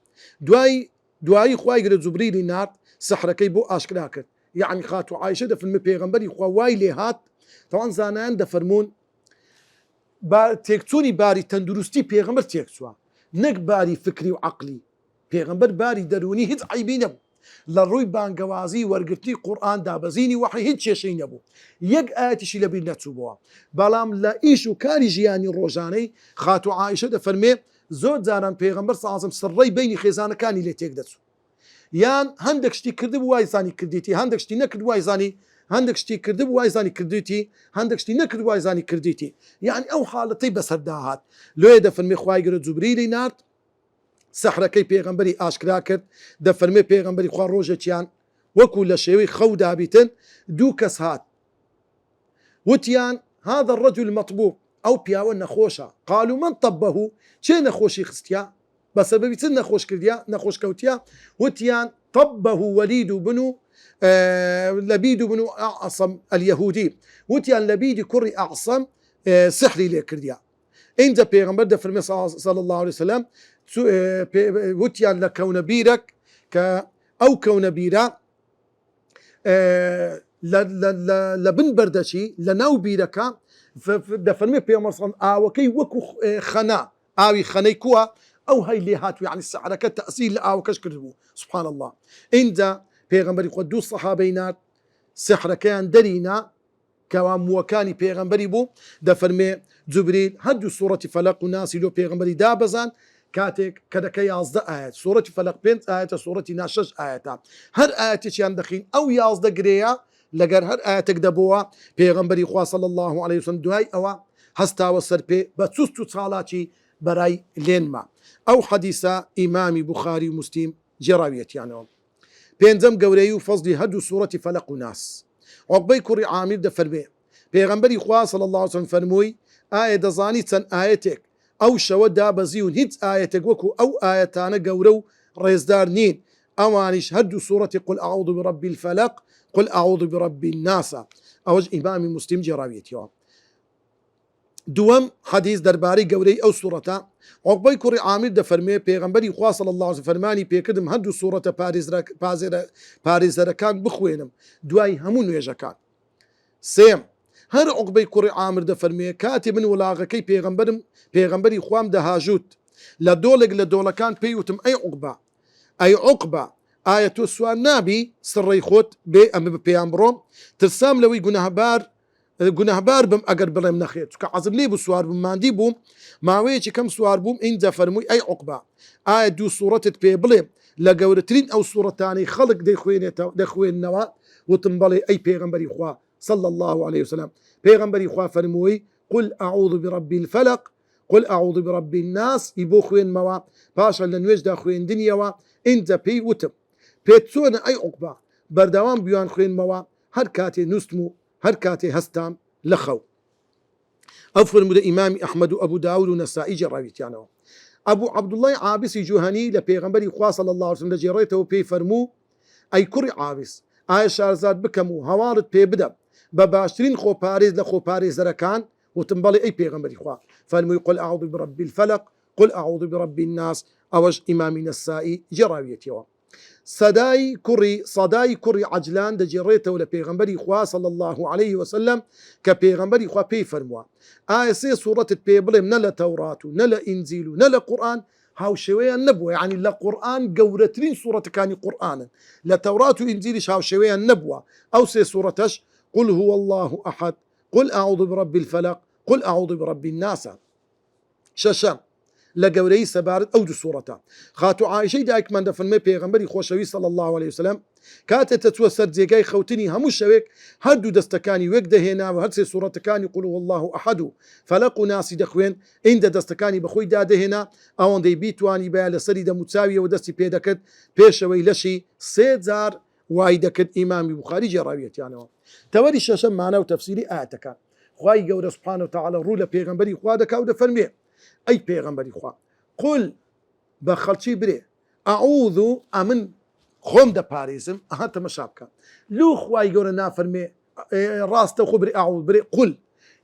دوایی خوای گەورە جوبریلی نارد سەحرەکەی بۆ ئاشکرا کرد. یعنی خاتو عایشە دەفەرمێ پێغەمبەری خوا وای لێ هات. تەوان زانایان دەفەرمون تێکچوونی باری تەندروستی پێغەمبەر تێکچووە، نەک باری فکری و عەقلی. پێغەمبەر باری دەرونی هیچ عیبی نەبوو. لە ڕووی بانگەوازی وەرگرتنی قورئان دابەزینی وحی هیچ کێشەی نەبوو، یەک ئاەتیشی لەبیر نەچووبەوە. بەڵام لە ئیش و کاری ژیانی ڕۆژانەی خاتو عایشە دەفەرمێ زۆر جاران پێغەمبەر صلی الله علیه و سلم سڕەی بینی خێزانەکانی لێ تێک دەچوو، یان هەندێک شتی کردبوو وای زانی کردیتی، هەندێک شتی نەکرد وای زانی، هەندێک شتی کردبوو وای زانی کردیتی، هەندێک شتی نەکرد وای زانی کردیتی. یعنی ئەو حاڵەتەی بەسەردا هات. لێ دەفەرمێ خوای گەورە جوبریلی نارد سەحرەکەی پێغەمبەری ئاشکرا کرد. دەفەرمێ پێغەمبەری خوا ڕۆژێکیان وەکو لە شێوەی خەو دابیتن، دوو کەس هات وتیان هذا الرجل مطبوب، ئەو پیاوە نەخۆشە. قالوا من طبه، چێ نەخۆشی خستیا، بەسەبەبی چ نەخۆش کردیا، نەخۆش کەوتیا؟ وتیان طبه وليد بن لبيد بن أعصم اليهودي، وتيان لبيد كري أعصم سحري لێ کردیا. اینجا پێغەمبەر دەفەرمێ صلى الله عليه وسلم وتیان لە کەونە بیرەک کە ئەو کەونە بیرە لە بن بەردەچی لە ناو بیرەکە. دەفەرمێ پێغەمبەر ئاوەکەی وەکو خەنا، ئاوی خەنەی کووە، ئەو هەی لێ هاتووی، یعنی سەحرەکە تەئسیر لە ئاوەکەش کردبوو. سبحان الله. اینجا پێغەمبەری خوا دوو سەحابەی نارد سەحرەکەیان دەرینا کەوا مووەکانی پێغەمبەری بوو. دەفەرمێ جوبریل هەردوو سوورەتی فەلەق و ناسی لۆ پێغەمبەری دابەزان کاتێک کە دەکە 11 ئاەت. سوورەتی فەلەق 5 ئاەتە، سوورەتی ناس 6 ئاەتە. هەر ئاەتێکیان دەخین ئەو 11 گرەیە لەگەر هەر ئاەتێک دەبەوە پێغەمبەری خوا صلی الله عليه وسلم دوای ئەوە هەستاوە سەر پێ بە چوست و چاڵاکی بەرای لێنما. ئەو حەدیسە ئیمامی بوخاری و موسلیم جێڕاویەتیانەوە. پێنجەم گەورەی و فەزلی هەردوو سوورەتی فەلەق و ناس. عوقبەی کوڕی عامیر دەفەرمێ پێغەمبەری خوا صلی الله عليه وسلم فەرمووی ئایا دەزانی چەند ئاەتێک ئەو شەوە دابەزیون هیچ ئاەتێک وەکو ئەو ئاەتانە گەورە و ڕێزدار نین، ئەوانیش هەردوو سوورەتی قل ئەعوذ برب الفەلەق قل ئەعوذ برب الناس. ئەوەش ئیمامی موسلیم جێڕاویەتیەوە. دووەم حەدیث دەربارەی گەورەی ئەو سوورەتە، عوقبەی کوڕی عامر دەفەرمێ پێغەمبەری خوا صلی الله علیه و فەرمانی پێکردم هەردوو سوورەتە پارێزەرەکان بخوێنم دوای هەموو نوێژەکان. سێم هەر عوقبەی کوڕی عامر دەفەرمێ کاتێ من وڵاغەکەی پێغەمبەری خوام دەهاژوت لە دۆڵێک لە دۆڵەکان پێی وتم ئەی عوقبە ئەی عوقبە ئایا تۆ سوار نابی سڕەی خۆت بێ ئەمە بە پێیان بڕۆم ترسام لەوەی گونەهبار بم ئەگەر بڵێم نەخێت چکە عەزم لێ بوو سوار بووم ماندی بووم ماوەیەکی کەم سوار بووم ئینجا فەرمووی ئەی عوقبە ئایا دوو سوورەتت پێ بڵێ لە گەورەترین ئەو سوورەتانەی خەڵک دەخوێننەوە وتم بەڵێ ئەی پێغەمبەری خوا صلى الله عليه وسلم پێغەمبەری خوا فەرمووی قل أعوذ برب الفلق قل أعوذ برب الناس يبو خوێنمەوە پاشە لە نوێژدا خوێندنیەوە ئینجا پێی وتم پێت چۆنە ئەی عوقبە بەردەوام بیان خوێنمەوە هەر کاتێ نووسم و هەر کاتێ هەستام لە خەو. ئەو فرموودە ئیمامی ئەحمەد و ئەبوو داود و نەسائی جێڕاویتیانەوە. ئەبوو عەبدوڵڵای عابسی جوهەنی لە پێغەمبەری خوا صلی الله عليه وسلم دەجێڕێتەوە پێی فەرموو ئەی کوڕی عابس ئایا شارزاد بکەم و هەواڵت پێ بدەم بە باشترین خۆپارێز لە خۆپارێزەرەکان وتم بەڵێ ئەی پێغەمبەری خوا فەرمووی قل أعوذ برب الفلق قل أعوذ برب الناس ئەوەش ئیمامی نەسائی جێڕاویەتیەوە. سەدای کوڕی عەجلان دەجێڕێتەوە لە پێغەمبەری خوا صلی الله عليه وسلم کە پێغەمبەری خوا پێی فەرمووە ئایا سێ سوورەتت پێ بڵێم نە لە تەورات و نە لە ئینجیل و نە لە قورئان هاوشێوەیان نەبووە یعنی لە قورئان گەورەترین سوورەتەکانی قورئانن لە تەورات و ئینجیلیش هاوشێوەیان نەبووە ئەو سێ سوورەتەش قل هو الله أحد قل أعوذ برب الفلق قل أعوذ برب الناس. شەشەم لە گەورەی سەبارەت ئەو دوو سوورەتە خاتو عایشەی دایکمان دەفەرمێ پێغەمبەری خۆشەوی صلی الله عليه وسلم کاتێ دەچووە سەر جێگای خەوتنی هەموو شەوێک هەردوو دەستەکانی وەک دەهێناوە هەر سێ سوورەتەکانی قل هو الله أحد و فەلەق و ناسی دەخوێن ئینجا دەستەکانی بەخۆی دادەهێنا ئەوەندەی بیتوانی بە لەسەری دەموچاویەوە دەستی پێ دەکرد پێشەوەی لەشی سێ جار وای دەکرد ئیمامی بوخاری جێڕاویەتیانەوە. تەوەری شەشەم مانە و تەفسیری ئاەتەکان خوای گەورە سوبحانه وتعالى ڕوو لە پێغەمبەری خوا دەکا و دەفەرمێ ئەی پێغەمبەری خوا قل بە خەڵکی برێ ئەعوذ ئەمن خۆم دەپارێزم ئەها تەمەشا بکە لو خوای گەورە نافەرمێ ڕاستە خۆ برێ ئەعوذ برێ قل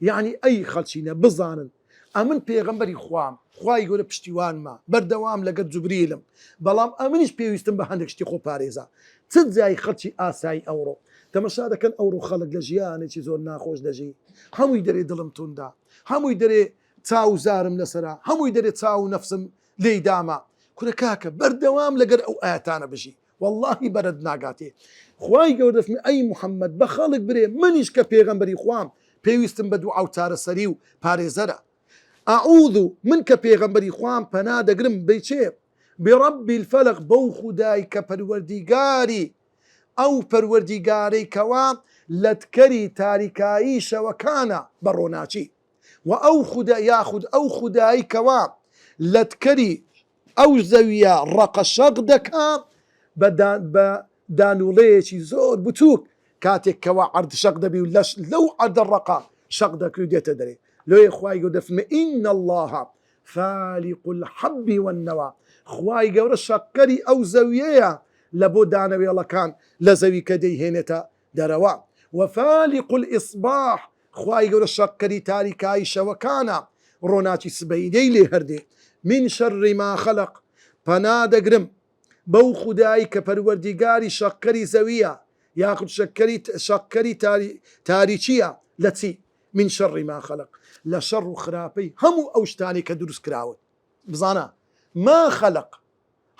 یعنی ئەی خەڵچینە بزانن ئەمن پێغەمبەری خوام خوای گەورە پشتیوانمە بەردەوام لەگەڵ جوبریلم بەڵام ئەمنیش پێویستم بە هەندێک شتی خۆ پارێزە چ جای خەڵکی ئاسایی ئەوڕۆ تەمەشا دەکەن ئەوڕۆ خەڵک لە ژیانێکی زۆر ناخۆش دەژی هەمووی دەرێ دڵم توندا هەمووی دەرێ چاو زارم لەسرە هەمووی دەرێت چاو نەفسم لێی داما کورە کاکە بەردەوام لەگەر ئەو ئاەتانە بژی واللهی بەرەت ناگاتێ خوای گەورە دەفەرمێ ئەی محەممەد بە خەڵک برێ منیش کە پێغەمبەری خوام پێویستم بە دوعا و چارەسەری و پارێزەرە ئەعوذ من کە پێغەمبەری خوام پەنا دەگرم بچێ بڕەبی الفەلق بەو خودای کە پەروەردیگاری ئەو پەروەردیگارەی کەوا لەتکەری تاریکایی شەوەکانە بە ڕۆناچی و ئەو خوددا یاخود ئەو خودایی کەوا لەتکەری ئەو زەویە ڕەقە شەق دەکا بە دانوڵەیەکی زۆر بچووک کاتێک کەوا عەرد شەق دەبی و لەو عەردە ڕەقە شەق دەکری و دێتە دەرێ لۆیە خوای گەورە دەفەرمێ ئین الله فالق الحب والنوى خوای گەورە شەقەری ئەو زەویەیە لە بۆ دانەوێڵەکان لە زەوی کە دەیهێنێتە دەرەوە وفالق الإصباح خوای گەورە شەقەری تاریکایی شەوەکانە ڕۆناچی سبەینەی لێ هەردێ من شەڕ ما خەلق پەنا دەگرم بەو خودایی کە پەروەردیگاری شەقەری زەویە یاخود شەقەری تاریچیە لە چی من شەڕ ما خەلق لە شەڕ و خراپەی هەموو ئەو شتانی کە دروست کراوە بزانە ما خەلق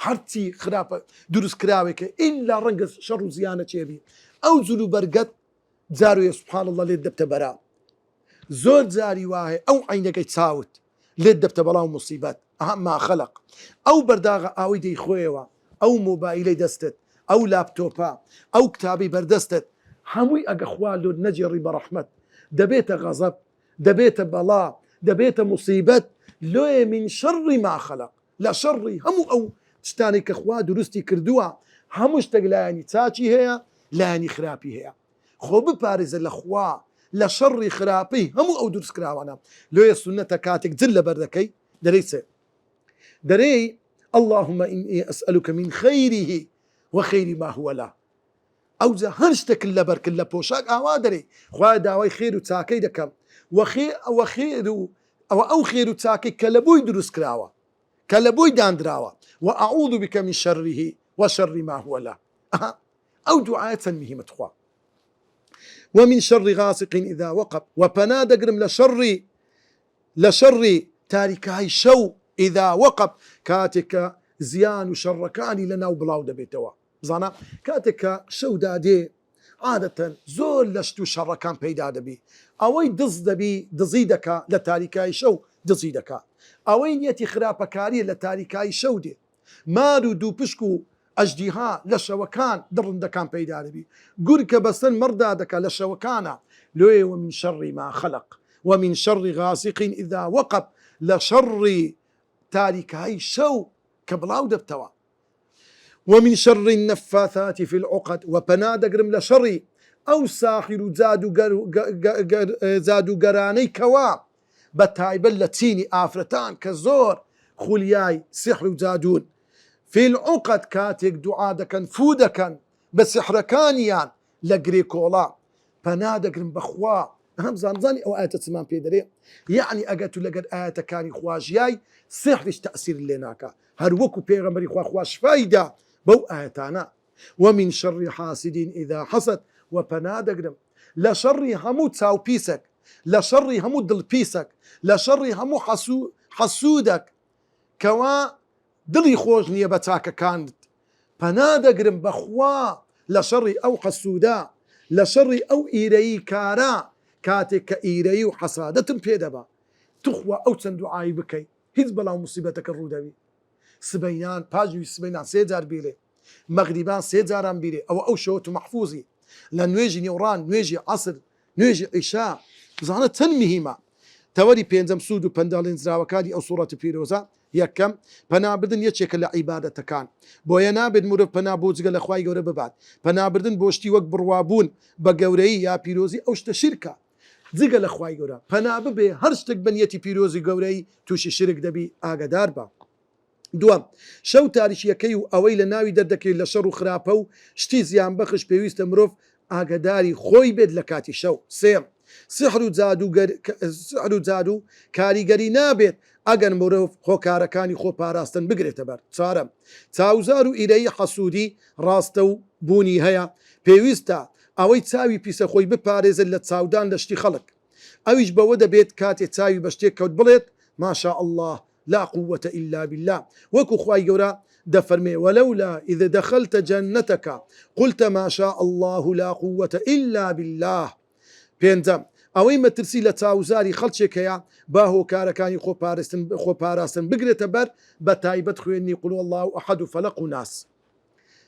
هەرچی خراپە دروست کراوێکە ئیلا ڕەنگە شەڕ و زیانە چێبی ئەو جلو بەرگەت جاروێ سوبحان الله لێت دەبتە بەرا زۆر جاری وایە ئەو عینەکەی چاوت لێت دەبتە بەڵاو موسیبەت ما خەلق ئەو بەرداغە ئاوی دەیخۆیەوە ئەو مۆبایلەی دەستت ئەو لاپتۆپە ئەو کتابی بەردەستت هەمووی ئەگە خوا لۆ نەجێڕی بە ڕەحمەت دەبێتە غەزەب دەبێتە بەڵا دەبێتە موسیبەت لۆیە من شەڕی ما خەلق لە شەڕی هەموو ئەو شتانی کە خوا دروستی کردووە هەموو شتێک لایەنی چاچی هەیە لایەنی خراپی هەیە خۆ بپارێزە لە خوا لە شەڕی خراپەی هەموو ئەو دروست کراوانە لۆیە سونەتە کاتێک جل لە بەردەکەی دەرەی چێ دەرەی اللهم إني أسألك من خيره وخير ما هو له ئەوجا هەر شتێک لەبەرکرد لە پۆشاک ئاوا دەرێ خوا داوای خێر و چاکەی دەکەم ئەوە خێر و ئەو خێر و چاکەی کە لە بۆی دروست کراوە کە لە بۆی دانراوە وأعوذ بك من شره وشر ما هو له ئەو دوعایە چەند میهمەت خوا ومن شر غاسق إذا وقب وپەنا دەگرم لە شەڕی تاریکای شەو إذا وقب کاتێک کە زیان و شەڕەکانی لەناو بڵاو دەبێتەوە بزانە کاتێک کە شەو دادێ عادەتەن زۆر لەشت و شەڕەکان پەیدا دەبی ئەوەی دز دەبی دزی دەکا لە تاریکای شەو دزی دەکا ئەوەی نیەتی خراپەکاریە لە تاریکای شەو دێ مار و دوو پشک و ئەژدیها لە شەوەکان دڕندەکان پەیدا دەبی گور کە بەسەن مەردا دەکا لە شەوەکانە لێ ومن شەڕی ما خەلق ومن شەڕی غاسق إذا وقب لە شەڕی تاریکای شەو کە بڵاو دەبتەوە ومن شر النفاثات في العقد وپەنا دەگرم لە شەڕی ئەو ساحیر و زاد و گەرانەی کەوا بە تایبەت لە چینی ئافرەتان کە زۆر خولیای سحر و جادون في العقد کاتێک دوعا دەکەن فو دەکەن بە سحرەکانیان لە گرێ کۆڵا پەنا دەگرم بەخوا هەم زانزانی ئەو ئاەتە چمان پێ دەرێ یعنی ئەگەر تو لەگەر ئاەتەکانی خواژیای سحریش تەأسیر لێ ناکە هەر وەکو پێغەمبەری خوا شفایدا بەو ئاەتانە ومن شر حاسد إذا حسد وپەنا دەگرم لە شەڕی هەموو چاوپیسێک لە شەڕی هەموو دڵپیسێک لە شەڕی هەموو حەسوودێک کەوا دڵی خۆش نییە بە چاکەکانت پەنا دەگرم بەخوا لە شەڕی ئەو حەسوودا لە شەڕی ئەو ئیرەیی کارە کاتێک کە ئیرەیی و حەسادەتم پێدەبا توخوا ئەو چەند دوعایی بکەی هیچ بەڵاو موسیبەتەکە ڕوودەوی سبەینان پاژوی سبەینان 3 جار بیرێ مەغریبان 3 جاران بیرێ ئەو شەوت و مەحفوظی لە نوێژی نێوڕان نوێژی عەسر نوێژی عیشا بزانە چەند میهمە تەوەری پێنجەم سوود و پەنداڵێنراوەکانی ئەو سوورەتە پیرۆزە یەکەم پەنابردن یەکێکە لە عیبادەتەکان بۆیە نابێت مرۆڤ پەنا بۆ جگە لە خوای گەورە ببات پەنابردن بۆ شتی وەک بڕوابوون بە گەورەی یا پیرۆزی ئەو شتە شیرکە جگە لە خوای گەورە پەنا ببێ هەر شتێک بنیەتی پیرۆزی گەورەی تووشی شرک دەبی ئاگادار بە دووەم شەو تاریشیەکەی و ئەوەی لە ناوی دەردەکەی لە شەڕ و خراپە و شتی زیان بەخش پێویستە مرۆڤ ئاگداری خۆی بێت لە کاتی شەو سێم سحر و جادو کاریگەری نابێت ئەگەر مرۆڤ خۆکارەکانی خۆ پاراستن بگرێتە بەر چارەم چاوزار و ئیرەی حەسوودی ڕاستە و بوونی هەیە پێویستە ئەوەی چاوی پیسە خۆی بپارێزت لە چاودان لە شتی خەڵک ئەویش بەوە دەبێت کاتێ چاوی بە شتێک کەوت بڵێت ماشاء الله لا قوة إلا بالله وكو خواي قورا دفرمي ولولا إذا دخلت جنتك قلت ما شاء الله لا قوة إلا بالله بينزم أوي ما ترسي لتاوزاري خلشكيا باهو كاركاني خو بارستن بقرة بر بتايبت خويني قلوا الله أحد فلق ناس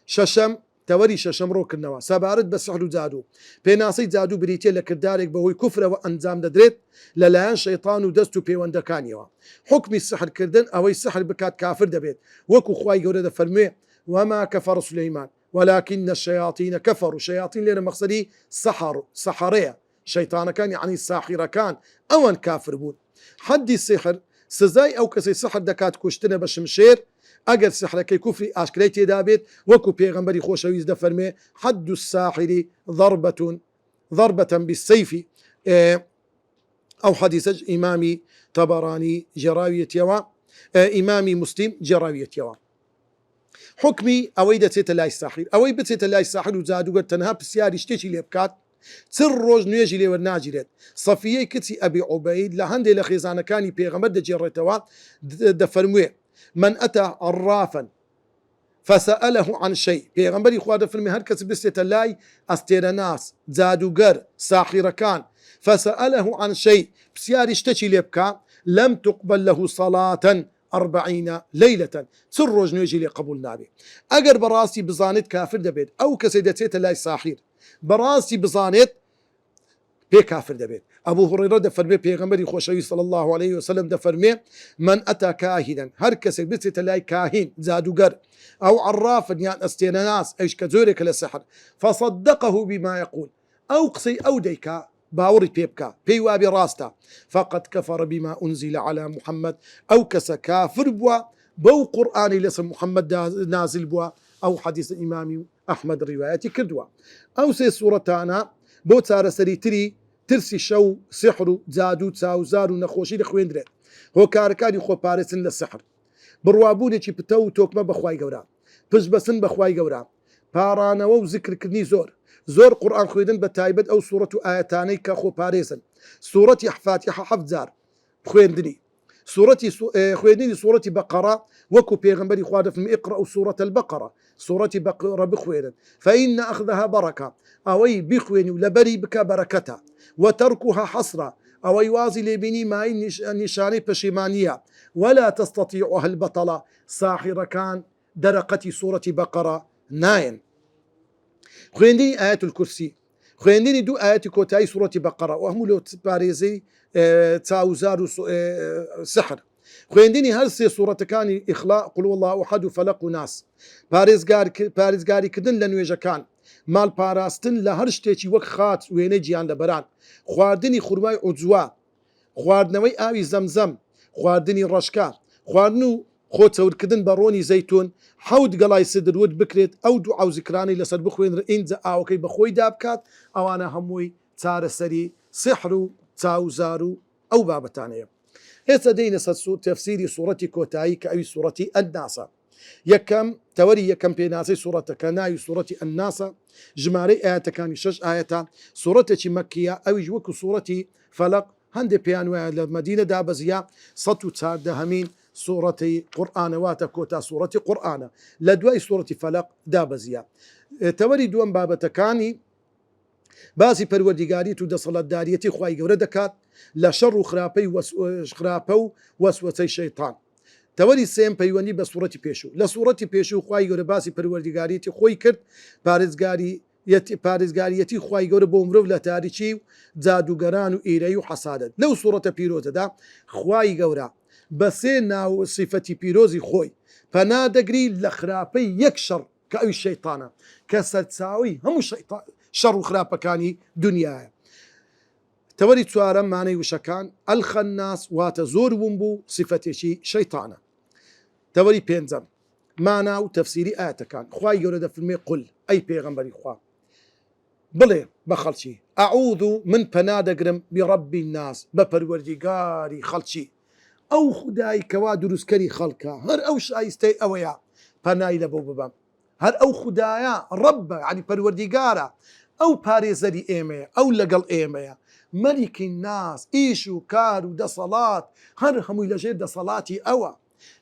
ششم تەوەری شەشەم ڕۆکردنەوە سەبارەت بە سحر و جادو پێناسەی جادو بریتە لە کردارێک بەهۆی کوفرەوە ئەنجام دەدرێت لەلایەن شەیطان و دەست و پەیوەندەکانیەوە حکمی سحرکردن ئەوەی سحر بکات کافر دەبێت وەکو خوای گەورە دەفەرموێ وما كفر سليمان ولكن الشياطين كفروا شياطين لنا مقصدي سحرية شيطان كان يعني الساحرة كان أوان كافر بون حدي السحر سزاي أو كسي سحر دكات كوشتنا بشمشير ئەگەر سحرەکەی کوفری ئاشکرای تێدا بێت وەکو پێغەمبەری خۆشەویست دەفەرمێ حد الساحر ضربة بالسيف ئەو حەدیثە ئیمامی تەبەرانی جێڕاویەتیەوە ئیمامی مسلم جێڕاویەتیەوە حکمی ئەوەی دەچێتە لای ساحر ئەوەی بچێتە لای ساحر و جادوگەر تەنها پرسیاری شتێکی لێ بکات چر ڕۆژ نوێژی لێوەرناگیرێت سەفیەی کچی ئەبی عوبەید لە هەندێک لە خێزانەکانی پێغەمبەر دەجێڕێتەوە دەفەرموێ من أتى عرافا فسأله عن شيء پیغمبری خوا دەفەرمێ هەر کەس بستێتە لای ئەستێرەناس جادوگەر ساحرەکان فسأله عن شيء پرسیاری شتێکی لێ بکە لم تقبل له صلاة 40 ليلة چر ڕۆژ نوێژی لێ قبول نابێ ئەگەر بەڕاستی بزانێت کافر دەبێت ئەو کەسێ دەچێتە لای ساحر بەڕاستی بزانێت پێ کافر دەبێت ئەبوو هوڕەیرە دەفەرمێ پێغەمبەری خۆشەویست صلی الله عليه وسلم دەفەرمێ من ئەتا کاهینا هەر کەسێک بچێتە لای کاهین جادوگەر ئەو عرافن یان ئەستێنەناس ئەوش کە زۆرێکە لە سحر فصدقه بما يقول ئەو قسەی ئەو دەیکا باوەڕی پێ بکە پێی وابێ ڕاستە فقد كفر بما أنزل على محمد ئەو کەسە کافر بووە بەو قورئانی لەسەر محەممەد نازل بووە ئەو حەدیث ئیمامی ئەحمەد ڕیوایەتی کردووە. ئەو سێ سوورەتانە بۆ چارەسەریتری ترسی شەو سحر و جادو و چاوزار و نەخۆشی دەخوێندرێت. هۆکارەکانی خۆپارێزن لە سحر، بڕوابوونێکی پتە و تۆکمە بەخوای گەورە، پشت بەسن بەخوای گەورە، پارانەوە و زیکرکردنی زۆر قورئان خوێندن بە تایبەت ئەو سوورەت و ئایەتانەی کە خۆپارێزن. سوورەتی فاتحە 7 جار خوێندنی، خوێندنی سوورەتی بەقەرە وەکو پێغەمبەری خوا دەفەرمێ اقرأوا سوورة البقرة، سوورەتی بەقەرە بخوێنن، فإن أخذها بركة، ئەوەی بیخوێنی و لەبەری بکە بەرەکەتە، وتركها حسرة، ئەوەی وازی لێبینی مای نیشانەی پەشیمانیە، ولا تستطيعها البطلة، ساحرەکان دەرەقەتی سوورەتی بەقەرە نایەن. خوێندنی ئاەت الکورسی، خوێندنی دوو ئاەتی کۆتایی سوورەتی بەقەرە و هەموو لەو پارێزەی چاوزار و سحر، خوێندنی هەر سێ سوورەتەکانی ئیخلاء، قل هو الله أحد و فەلەق و ناس، پارێزگاریکردن لە نوێژەکان، ماڵ پاراستن لە هەر شتێکی وەک خات وێنەی گیان لەبەران، خواردنی خوڕمای عوجوا، خواردنەوەی ئاوی زەمزەم، خواردنی ڕەشکە، خواردن و خۆچەورکردن بە ڕۆنی زەیتون، 7 گەڵای سدرود بکرێت، ئەو دوو ئاوزیکرانی لەسەر بخوێنرە ئینجا ئاوەکەی بەخۆی دابکات، ئەوانە هەمووی چارەسەری سحر و چاوزار و ئەو بابەتانەیە. ئێستا دەینە سەر تەفسیری سوورەتی کۆتایی کە ئەوی سوورەتی ئەنناسە. یەکەم تەوەری یەکەم پێناسەی سوورەتەکە ناوی سوورەتی ئەنناسە، ژمارەی ئاەتەکانی 6 ئاەتە، سوورەتێکی مەکیە، ئەویش وەکو سوورەتی فەلەق هەندێک پێیان وایە لە مەدینە دابەزیە، 114هەمین سوورەتی قورئانەواتە کۆتا سوورەتی قورئانە، لە دوای سوورەتی فەلەق دابەزیە. تەوەری دووەم بابەتەکانی باسی پەروەردیگاریت و دەسەڵاتداریەتی خوای گەورە دەکات لە شەڕ و خراپە و وەسوەسەی شەیطان. تەوەری سێم پەیوەندی بە سوورەتی پێشوو، لە سوورەتی پێشوو خوای گەورە باسی پەروەردیگاریەتی خۆی کرد، پارێزگاریەتی خوای گەورە بۆ مرۆڤ لە تاریکی و جادوگەران و ئیرەی و حەسادەت. لەو سوورەتە پیرۆزەدا خوای گەورە بە سێ ناو سیفەتی پیرۆزی خۆی پەنا دەگری لە خراپەی یەک شەڕ کە ئەوی شەیطانە، کە سەرچاوی هەموو شەڕ و خراپەکانی دنیاە. تەوەری چوارەم مانەی وشەکان، ئەلخەناس واتە زۆر وم بوو، سیفەتێکی شەیطانە. تەوەری پێنجەم مانا و تەفسیری ئاەتەکان، خوای گەورە دەفەرمێ قل، ئەی پێغەمبەری خوا بڵێ بە خەڵکی، ئەعوذ من پەنا دەگرم بڕەبی الناس، بە پەروەردیگاری خەڵکی، ئەو خودایی کەوا دروستکەری خەڵکە، هەر ئەو شایستەی ئەوەیە پەنای لە بۆ ببەم، هەر ئەو خودایە ڕەبە، عنی پەروەردیگارە، ئەو پارێزەری ئێمەیە، ئەو لەگەڵ ئێمەیە، مەلیکی ناس، ئیش و کار و دەسەڵات هەر هەمووی لەژێر دەسەڵاتی ئەوە،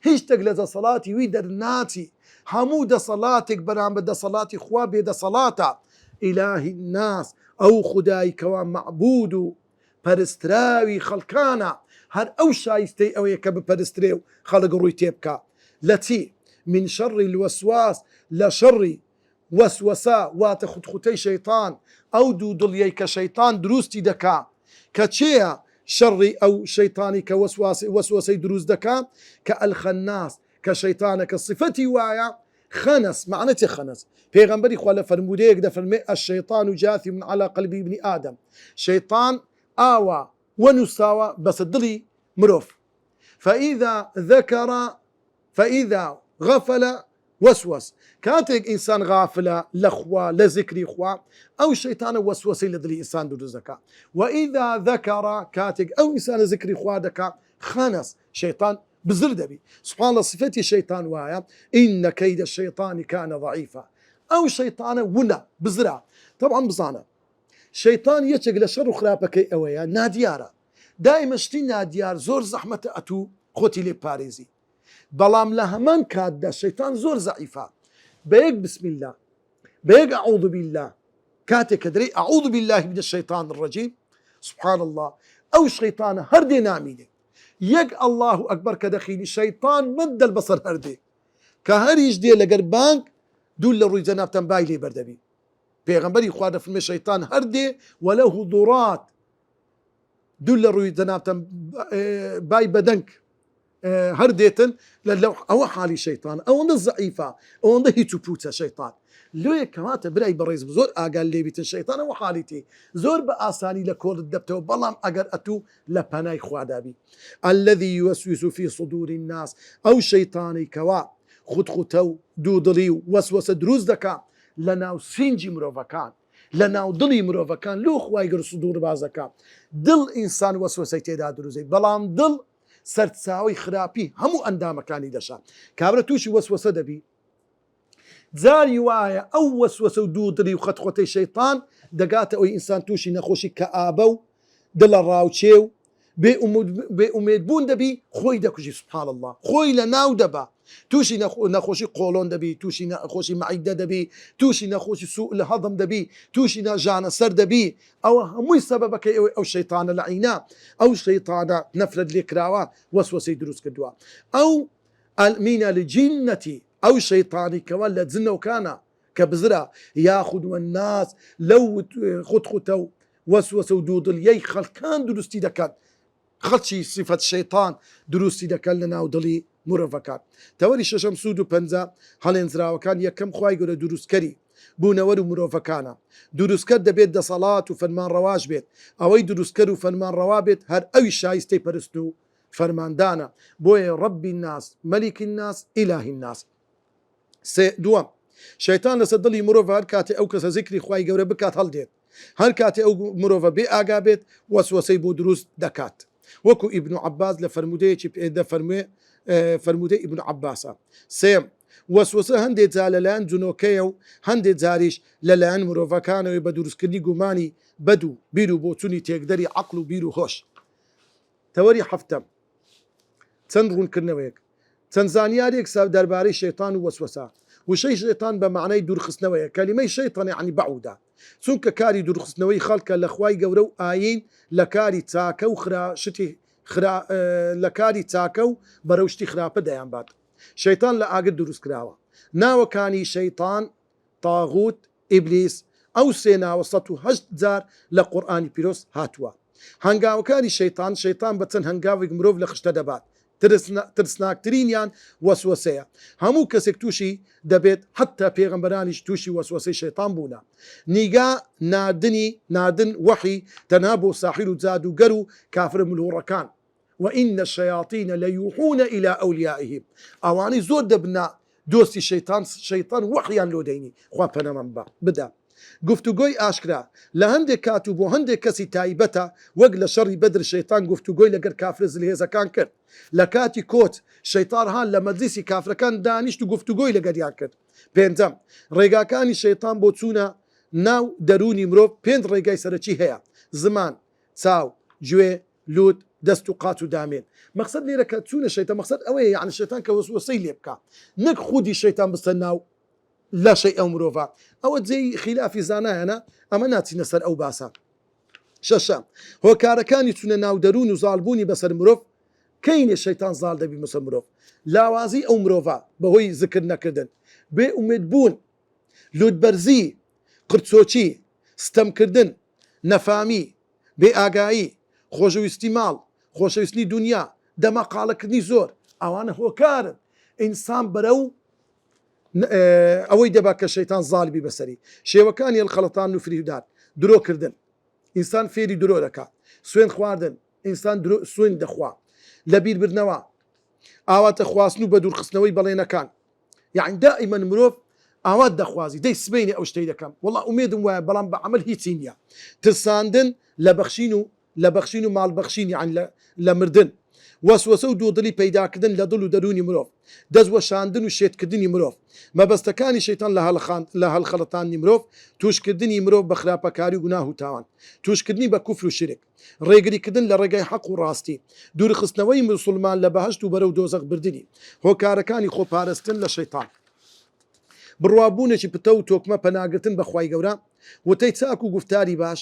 هیچ شتێک لە دەسەڵاتی وی دەرناچی، هەموو دەسەڵاتێک بەرامبەر دەسەڵاتی خوا بێ دەسەڵاتە. ئیلاهی الناس، ئەو خودایی کەوا مەعبود و پەرستراوی خەڵکانە، هەر ئەو شایستەی ئەوەیە کە بپەرسترێ و خەڵک ڕووی تێبکە لە چی؟ من شەڕی الوەسواس، لە شەڕی وەسوەسە واتە خوتخوتەی شەیطان، ئەو دوو دڵیەی کە شەیطان دروستی دەکا، کە چێە شەڕی ئەو شەیطانی کە وەسوەسەی دروست دەکا، کە ئەلخەناس، کە شەیطانە کە صفەتی وایە خەنەس، معنەتی خەنەس. پێغەمبەری خوا لە فەرمودەیەک دەفەرمێ الشەیطان جاثم على قلب ابن آدم، شەیطان ئاوا ونووساوە بەسە دڵی مرۆڤ، فإذا غفل وسوس، کاتێک ئینسان غافلە لە خوا لە ذکری خوا، ئەو شەیطانە وەسوەسەی لە دڵی ئینسان دروست دەکا، وإذا ذكر، کاتێک ئەو ئینسانە ذکری خوا دەکا خەنەس، شەیطان بزر دەبی. سبحان الله، صفەتی شەیطان وایە إن كيد الشيطان كان ضعيفا، ئەو شەیطانە ونە بزرە. طبعا بزانە شەیطان یەکێک لە شەڕ و خراپەکەی ئەوەیە نادیارە، دائما شتی نادیار زۆر زەحمەتە ئەتوو خۆتی لێ پارێزی، بەڵام لە هەمان کاتدا شەیطان زۆر زەعیفە، بەیەک بسم الله، بەیەک ئەعوذ بالله، کاتێک کە دەرێ ئەعوذ بالله من الشەیطان الرەجیم، سبحان الله، ئەو شەیطانە هەردێ نامینێ، یەک الله ئەکبەر کە دەخینی شەیطان مەد البەسەر هەردێ، کە هەریش دێ لەگەر بانگ دوو لە ڕووی جەنابتان بای لێ بەردەبی. پێغەمبەری خوا دەفەرمێ شەیطان هەردێ وەلە حضورات، دوو لە ڕووی جەنابتان بای بەدەنگ هەردێتن لەو، ئەوە حالی شەیطان، ئەوەندە زەعیفە، ئەوەندە هیچ و پوچە شەیطان. لێ کەواتە برای بەڕێز زۆر ئاگال لێبیتن، شەیطان ئەوە حالیتی زۆر بە ئاسانی لە کۆڵت دەبتەوە، بەڵام ئەگەر ئەتوو لە پەنای خوادابی. الذي يوسوس في صدور الناس، ئەو شەیطانەی کەوا خوتخوتە و دوودڵی و وەسوەسە دروست دەکات لە ناو سینجی مرۆڤەکان لە ناو دڵی مرۆڤەکان لۆ خوای گەورە دوور بازەکە دڵ ئینسان وەسوەسەی تێدا دروزەی بەڵام دڵ سەرچاوی خراپی هەموو ئەندامەکانی دەشات کابرا تووشی وەسوەسە دەبی جاری وایە ئەو وەسوەسە و دوودڵی و خەتخۆتەی شەیطان دەگاتە ئەوی ئینسان تووشی نەخۆشی کە ئابە و دڵە ڕاوچێ و بێ ئومێدبوون دەبی خۆی دەکوژی سبحان الله خۆی لە ناو دەبا تووشی نەخۆشی قۆڵۆن دەبی تووشی نەخۆشی مەعیدە دەبی تووشی نەخۆشی سوء لە هەضم دەبی تووشی ژانە سەر دەبی ئەوە هەمووی سەبەبەکەی ئەو شەیطانە لەعینە ئەو شەیطانە نەفرەت لێکراوە وەسوەسەی دروست کردووە ئەو ئەلمینە لجینەتی ئەو شەیطانی کەوە لە جنەوکانە کە بزرە یاخودوە الناس لەو خوتخوتە و وەسوەسە و دوودڵیەی خەڵکان دروستی دەکات خەڵکی صفەت شەیطان دروستی دەکەن لە ناو دڵی مرۆڤەکان تەوەری شەشەم سوود و پەنجە هەڵێنجراوەکان یەکەم خوای گەورە دروستکەری بوونەوەر و مرۆڤەکانە دروستکەر دەبێت دەسەڵات و فەرمان ڕەواش بێت ئەوەی دروستکەر و فەرمان ڕەوا بێت هەر ئەوی شایستەی پەرست و فەرماندانە بۆیە ڕەبی الناس مەلیکی الناس ئیلاهی الناس دووەم شەیطان لەسەر دڵی مرۆڤ هەر کاتێ ئەو کەسە زیکری خوای گەورە بکات هەڵدێت هەر کاتێ ئەو مرۆڤە بێ ئاگا بێت وەسوەسەی بۆ دروست دەکات وەکو ئیبن عەباس لە فەرمودەیەکی پێدا فەرمودەی ئیبن عەباسە سێم وەسوەسە هەندێک جار لەلایەن جنۆکەیە و هەندێک جاریش لەلایەن مرۆڤەکانەوەی بە دروستکردنی گومانی بەد و بیر و بۆچوونی تێکدەری عەقڵ و بیر و هۆش تەوەری هەفتەم چەند ڕوونکردنەوەیەک چەند زانیارێک دەربارەی شەیطان و وەسوەسە وشەی شەیطان بە معنای دوورخستنەوەیە کەلیمەی شەیطان یعنی بەعودا چونکە کاری دوورخستنەوەی خەڵکە لە خوای گەورە و ئاین لە کاری چاکە و لە کاری چاکە و بەرەو شتی خراپە دەیانبات شەیطان لە ئاگر دروست کراوە ناوەکانی شەیطان تاغوت ئیبلیس ئەو سێ ناوە 108 جار لە قورئانی پیرۆز هاتووە هەنگاوەکانی شەیطان بە چەند هەنگاوێک مرۆڤ لە خشتە دەبات ترسناکترینیان وەسوەسەیە هەموو کەسێک تووشی دەبێت حتا پێغەمبەرانیش تووشی وەسوەسەی شەیطان بوونە نیگا ناردن وحی تەنها بۆ ساحیر و جادوگەر و کافر ملوڕەکان وئین الشەیاطین لەیوحون إلى ئەولیائهم ئەوانەی زۆر دەبنا دۆستی شەیطان وحیان لۆ دەینی خوا پەنەمان بدە گفتوگۆی ئاشکرا لە هەندێک کات و بۆ هەندێک کەسی تایبەتە وەک لە شەڕی بەدر شەیطان گفتوگۆی لەگەر کافر زلهێزەکان کرد لە کاتی کۆچ شەیطان هان لە مەجلیسی کافرەکان دانیشت و گفتوگۆی لەگەریان کرد پێنجەم ڕێگاکانی شەیطان بۆ چوونە ناو دەرونی مرۆڤ پێنج ڕێگای سەرەکی هەیە زمان چاو گوێ لوت دەست و قات و دامێن مەقسەد لێرە کە چوونە شەیطان مەقسەد ئەوەیە یعنی شەیطان کە وەسوەسەی لێ بکە نەک خودی شەیطان بستە ناو لەشەی ئەو مرۆڤە ئەوە جێی خلافی زانایەنە ئەمە ناچینە سەر ئەو باسە شەشەم هۆکارەکانی چونە ناو دەروون و زاڵبوونی بەسەر مرۆڤ کەینێ شەیطان زاڵ دەبی بەسەر مرۆڤ لاوازی ئەو مرۆڤە بەهۆی زکر نەکردن بێ ئومێدبوون لوتبەرزی قرچۆچی ستەمکردن نەفامی بێ ئاگایی خۆشەویستی ماڵ خۆشەویستنی دنیا دەمەقاڵەکردنی زۆر ئەوانە هۆکارن ئینسان بەرەو ئەوەی دەبا کە شەیطان زاڵبی بەسەری شێوەکانی هەڵخەڵەتان و فریودان درۆکردن ئینسان فێری درۆ دەکات سوێن خواردن ئینسان سوێن دەخوا لە بیربردنەوە ئاواتە خواستن و بە دوورخستنەوەی بەڵێنەکان یعنی دائما مرۆڤ ئاوات دەخوازی دەی سبەینێ ئەو شتەی دەکەم وەڵا ئومێدم وایە بەڵام بە عەمەل هیچی نییە ترساندن لە بەخشین و ماڵبەخشین یعنی لە مردن وەسوەسە و دوودڵی پەیداکردن لە دڵ و دەرونی مرۆڤ دەستوەشاندن و شێتکردنی مرۆڤ مەبەستەکانی شەیطان لە هەڵخەڵەتانی مرۆڤ توشکردنی مرۆڤ بە خراپەکاری و گوناه و تاوان توشکردنی بە کوفر و شرک ڕێگریکردن لە ڕێگای حەق و ڕاستی دوورخستنەوەی موسڵمان لە بەهەشت و بەرەو دۆزەق بردننی هۆکارەکانی خۆپارێزتن لە شەیطان بڕوابوونێکی پتە و تۆکمە پەناگرتن بە خوای گەورە وتەی چاک و گفتاری باش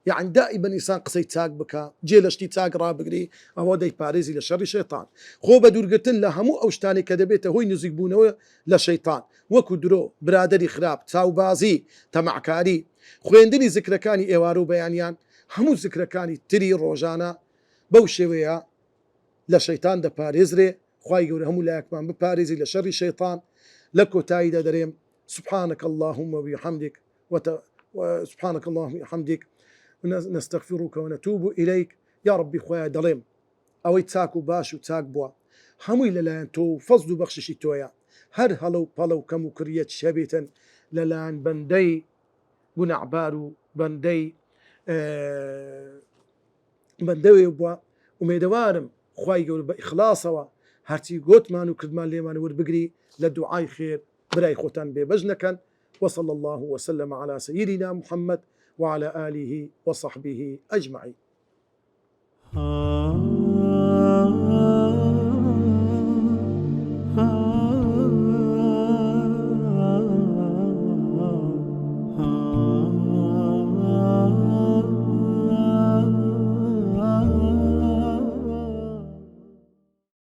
یعنی دائما ئینسان قسەی چاک بکە جێ لە شتی چاک ڕابگری ئەوە دەیپارێزی لە شەڕی شەیطان خۆ بە دوورگرتن لە هەموو ئەو شتانی کە دەبێتە هۆی نزیک بوونەوە لە شەیطان وەکو درۆ برادری خراپ چاوبازی تەمەعکاری خوێندنی زیکرەکانی ئێوارە و بەیانیان هەموو زیکرەکانی تری ڕۆژانە بەو شێوەیە لە شەیطان دەپارێزرێ خوای گەورە هەموو لایەکمان بپارێزی لە شەڕی شەیطان لە کۆتاییدا دەرێم سبحانك اللهم وبحمدك سبحانك اللهم وبحمدك نستغفرك ونتوب إليك يا ربي خويا دڵێم ئەوەی چاک و باش و چاک بووە هەمووی لەلایەن تۆ فەزل و بەخششی تۆیە هەر هەڵە و پەڵە و کەم و کریەت شەبێتن لەلایەن بەندەی گونەعبار و بەندەوێ بووە ومێدەوارم خوای گەورە بە ئیخلاسەوە هەرچی گۆتمان و کردمان لێمان وەربگری لە دوعای خێر برای خۆتان بێبەش نەکەن. وصلى الله وسلم على سيدنا محمد وعلى آله وصحبه أجمعين.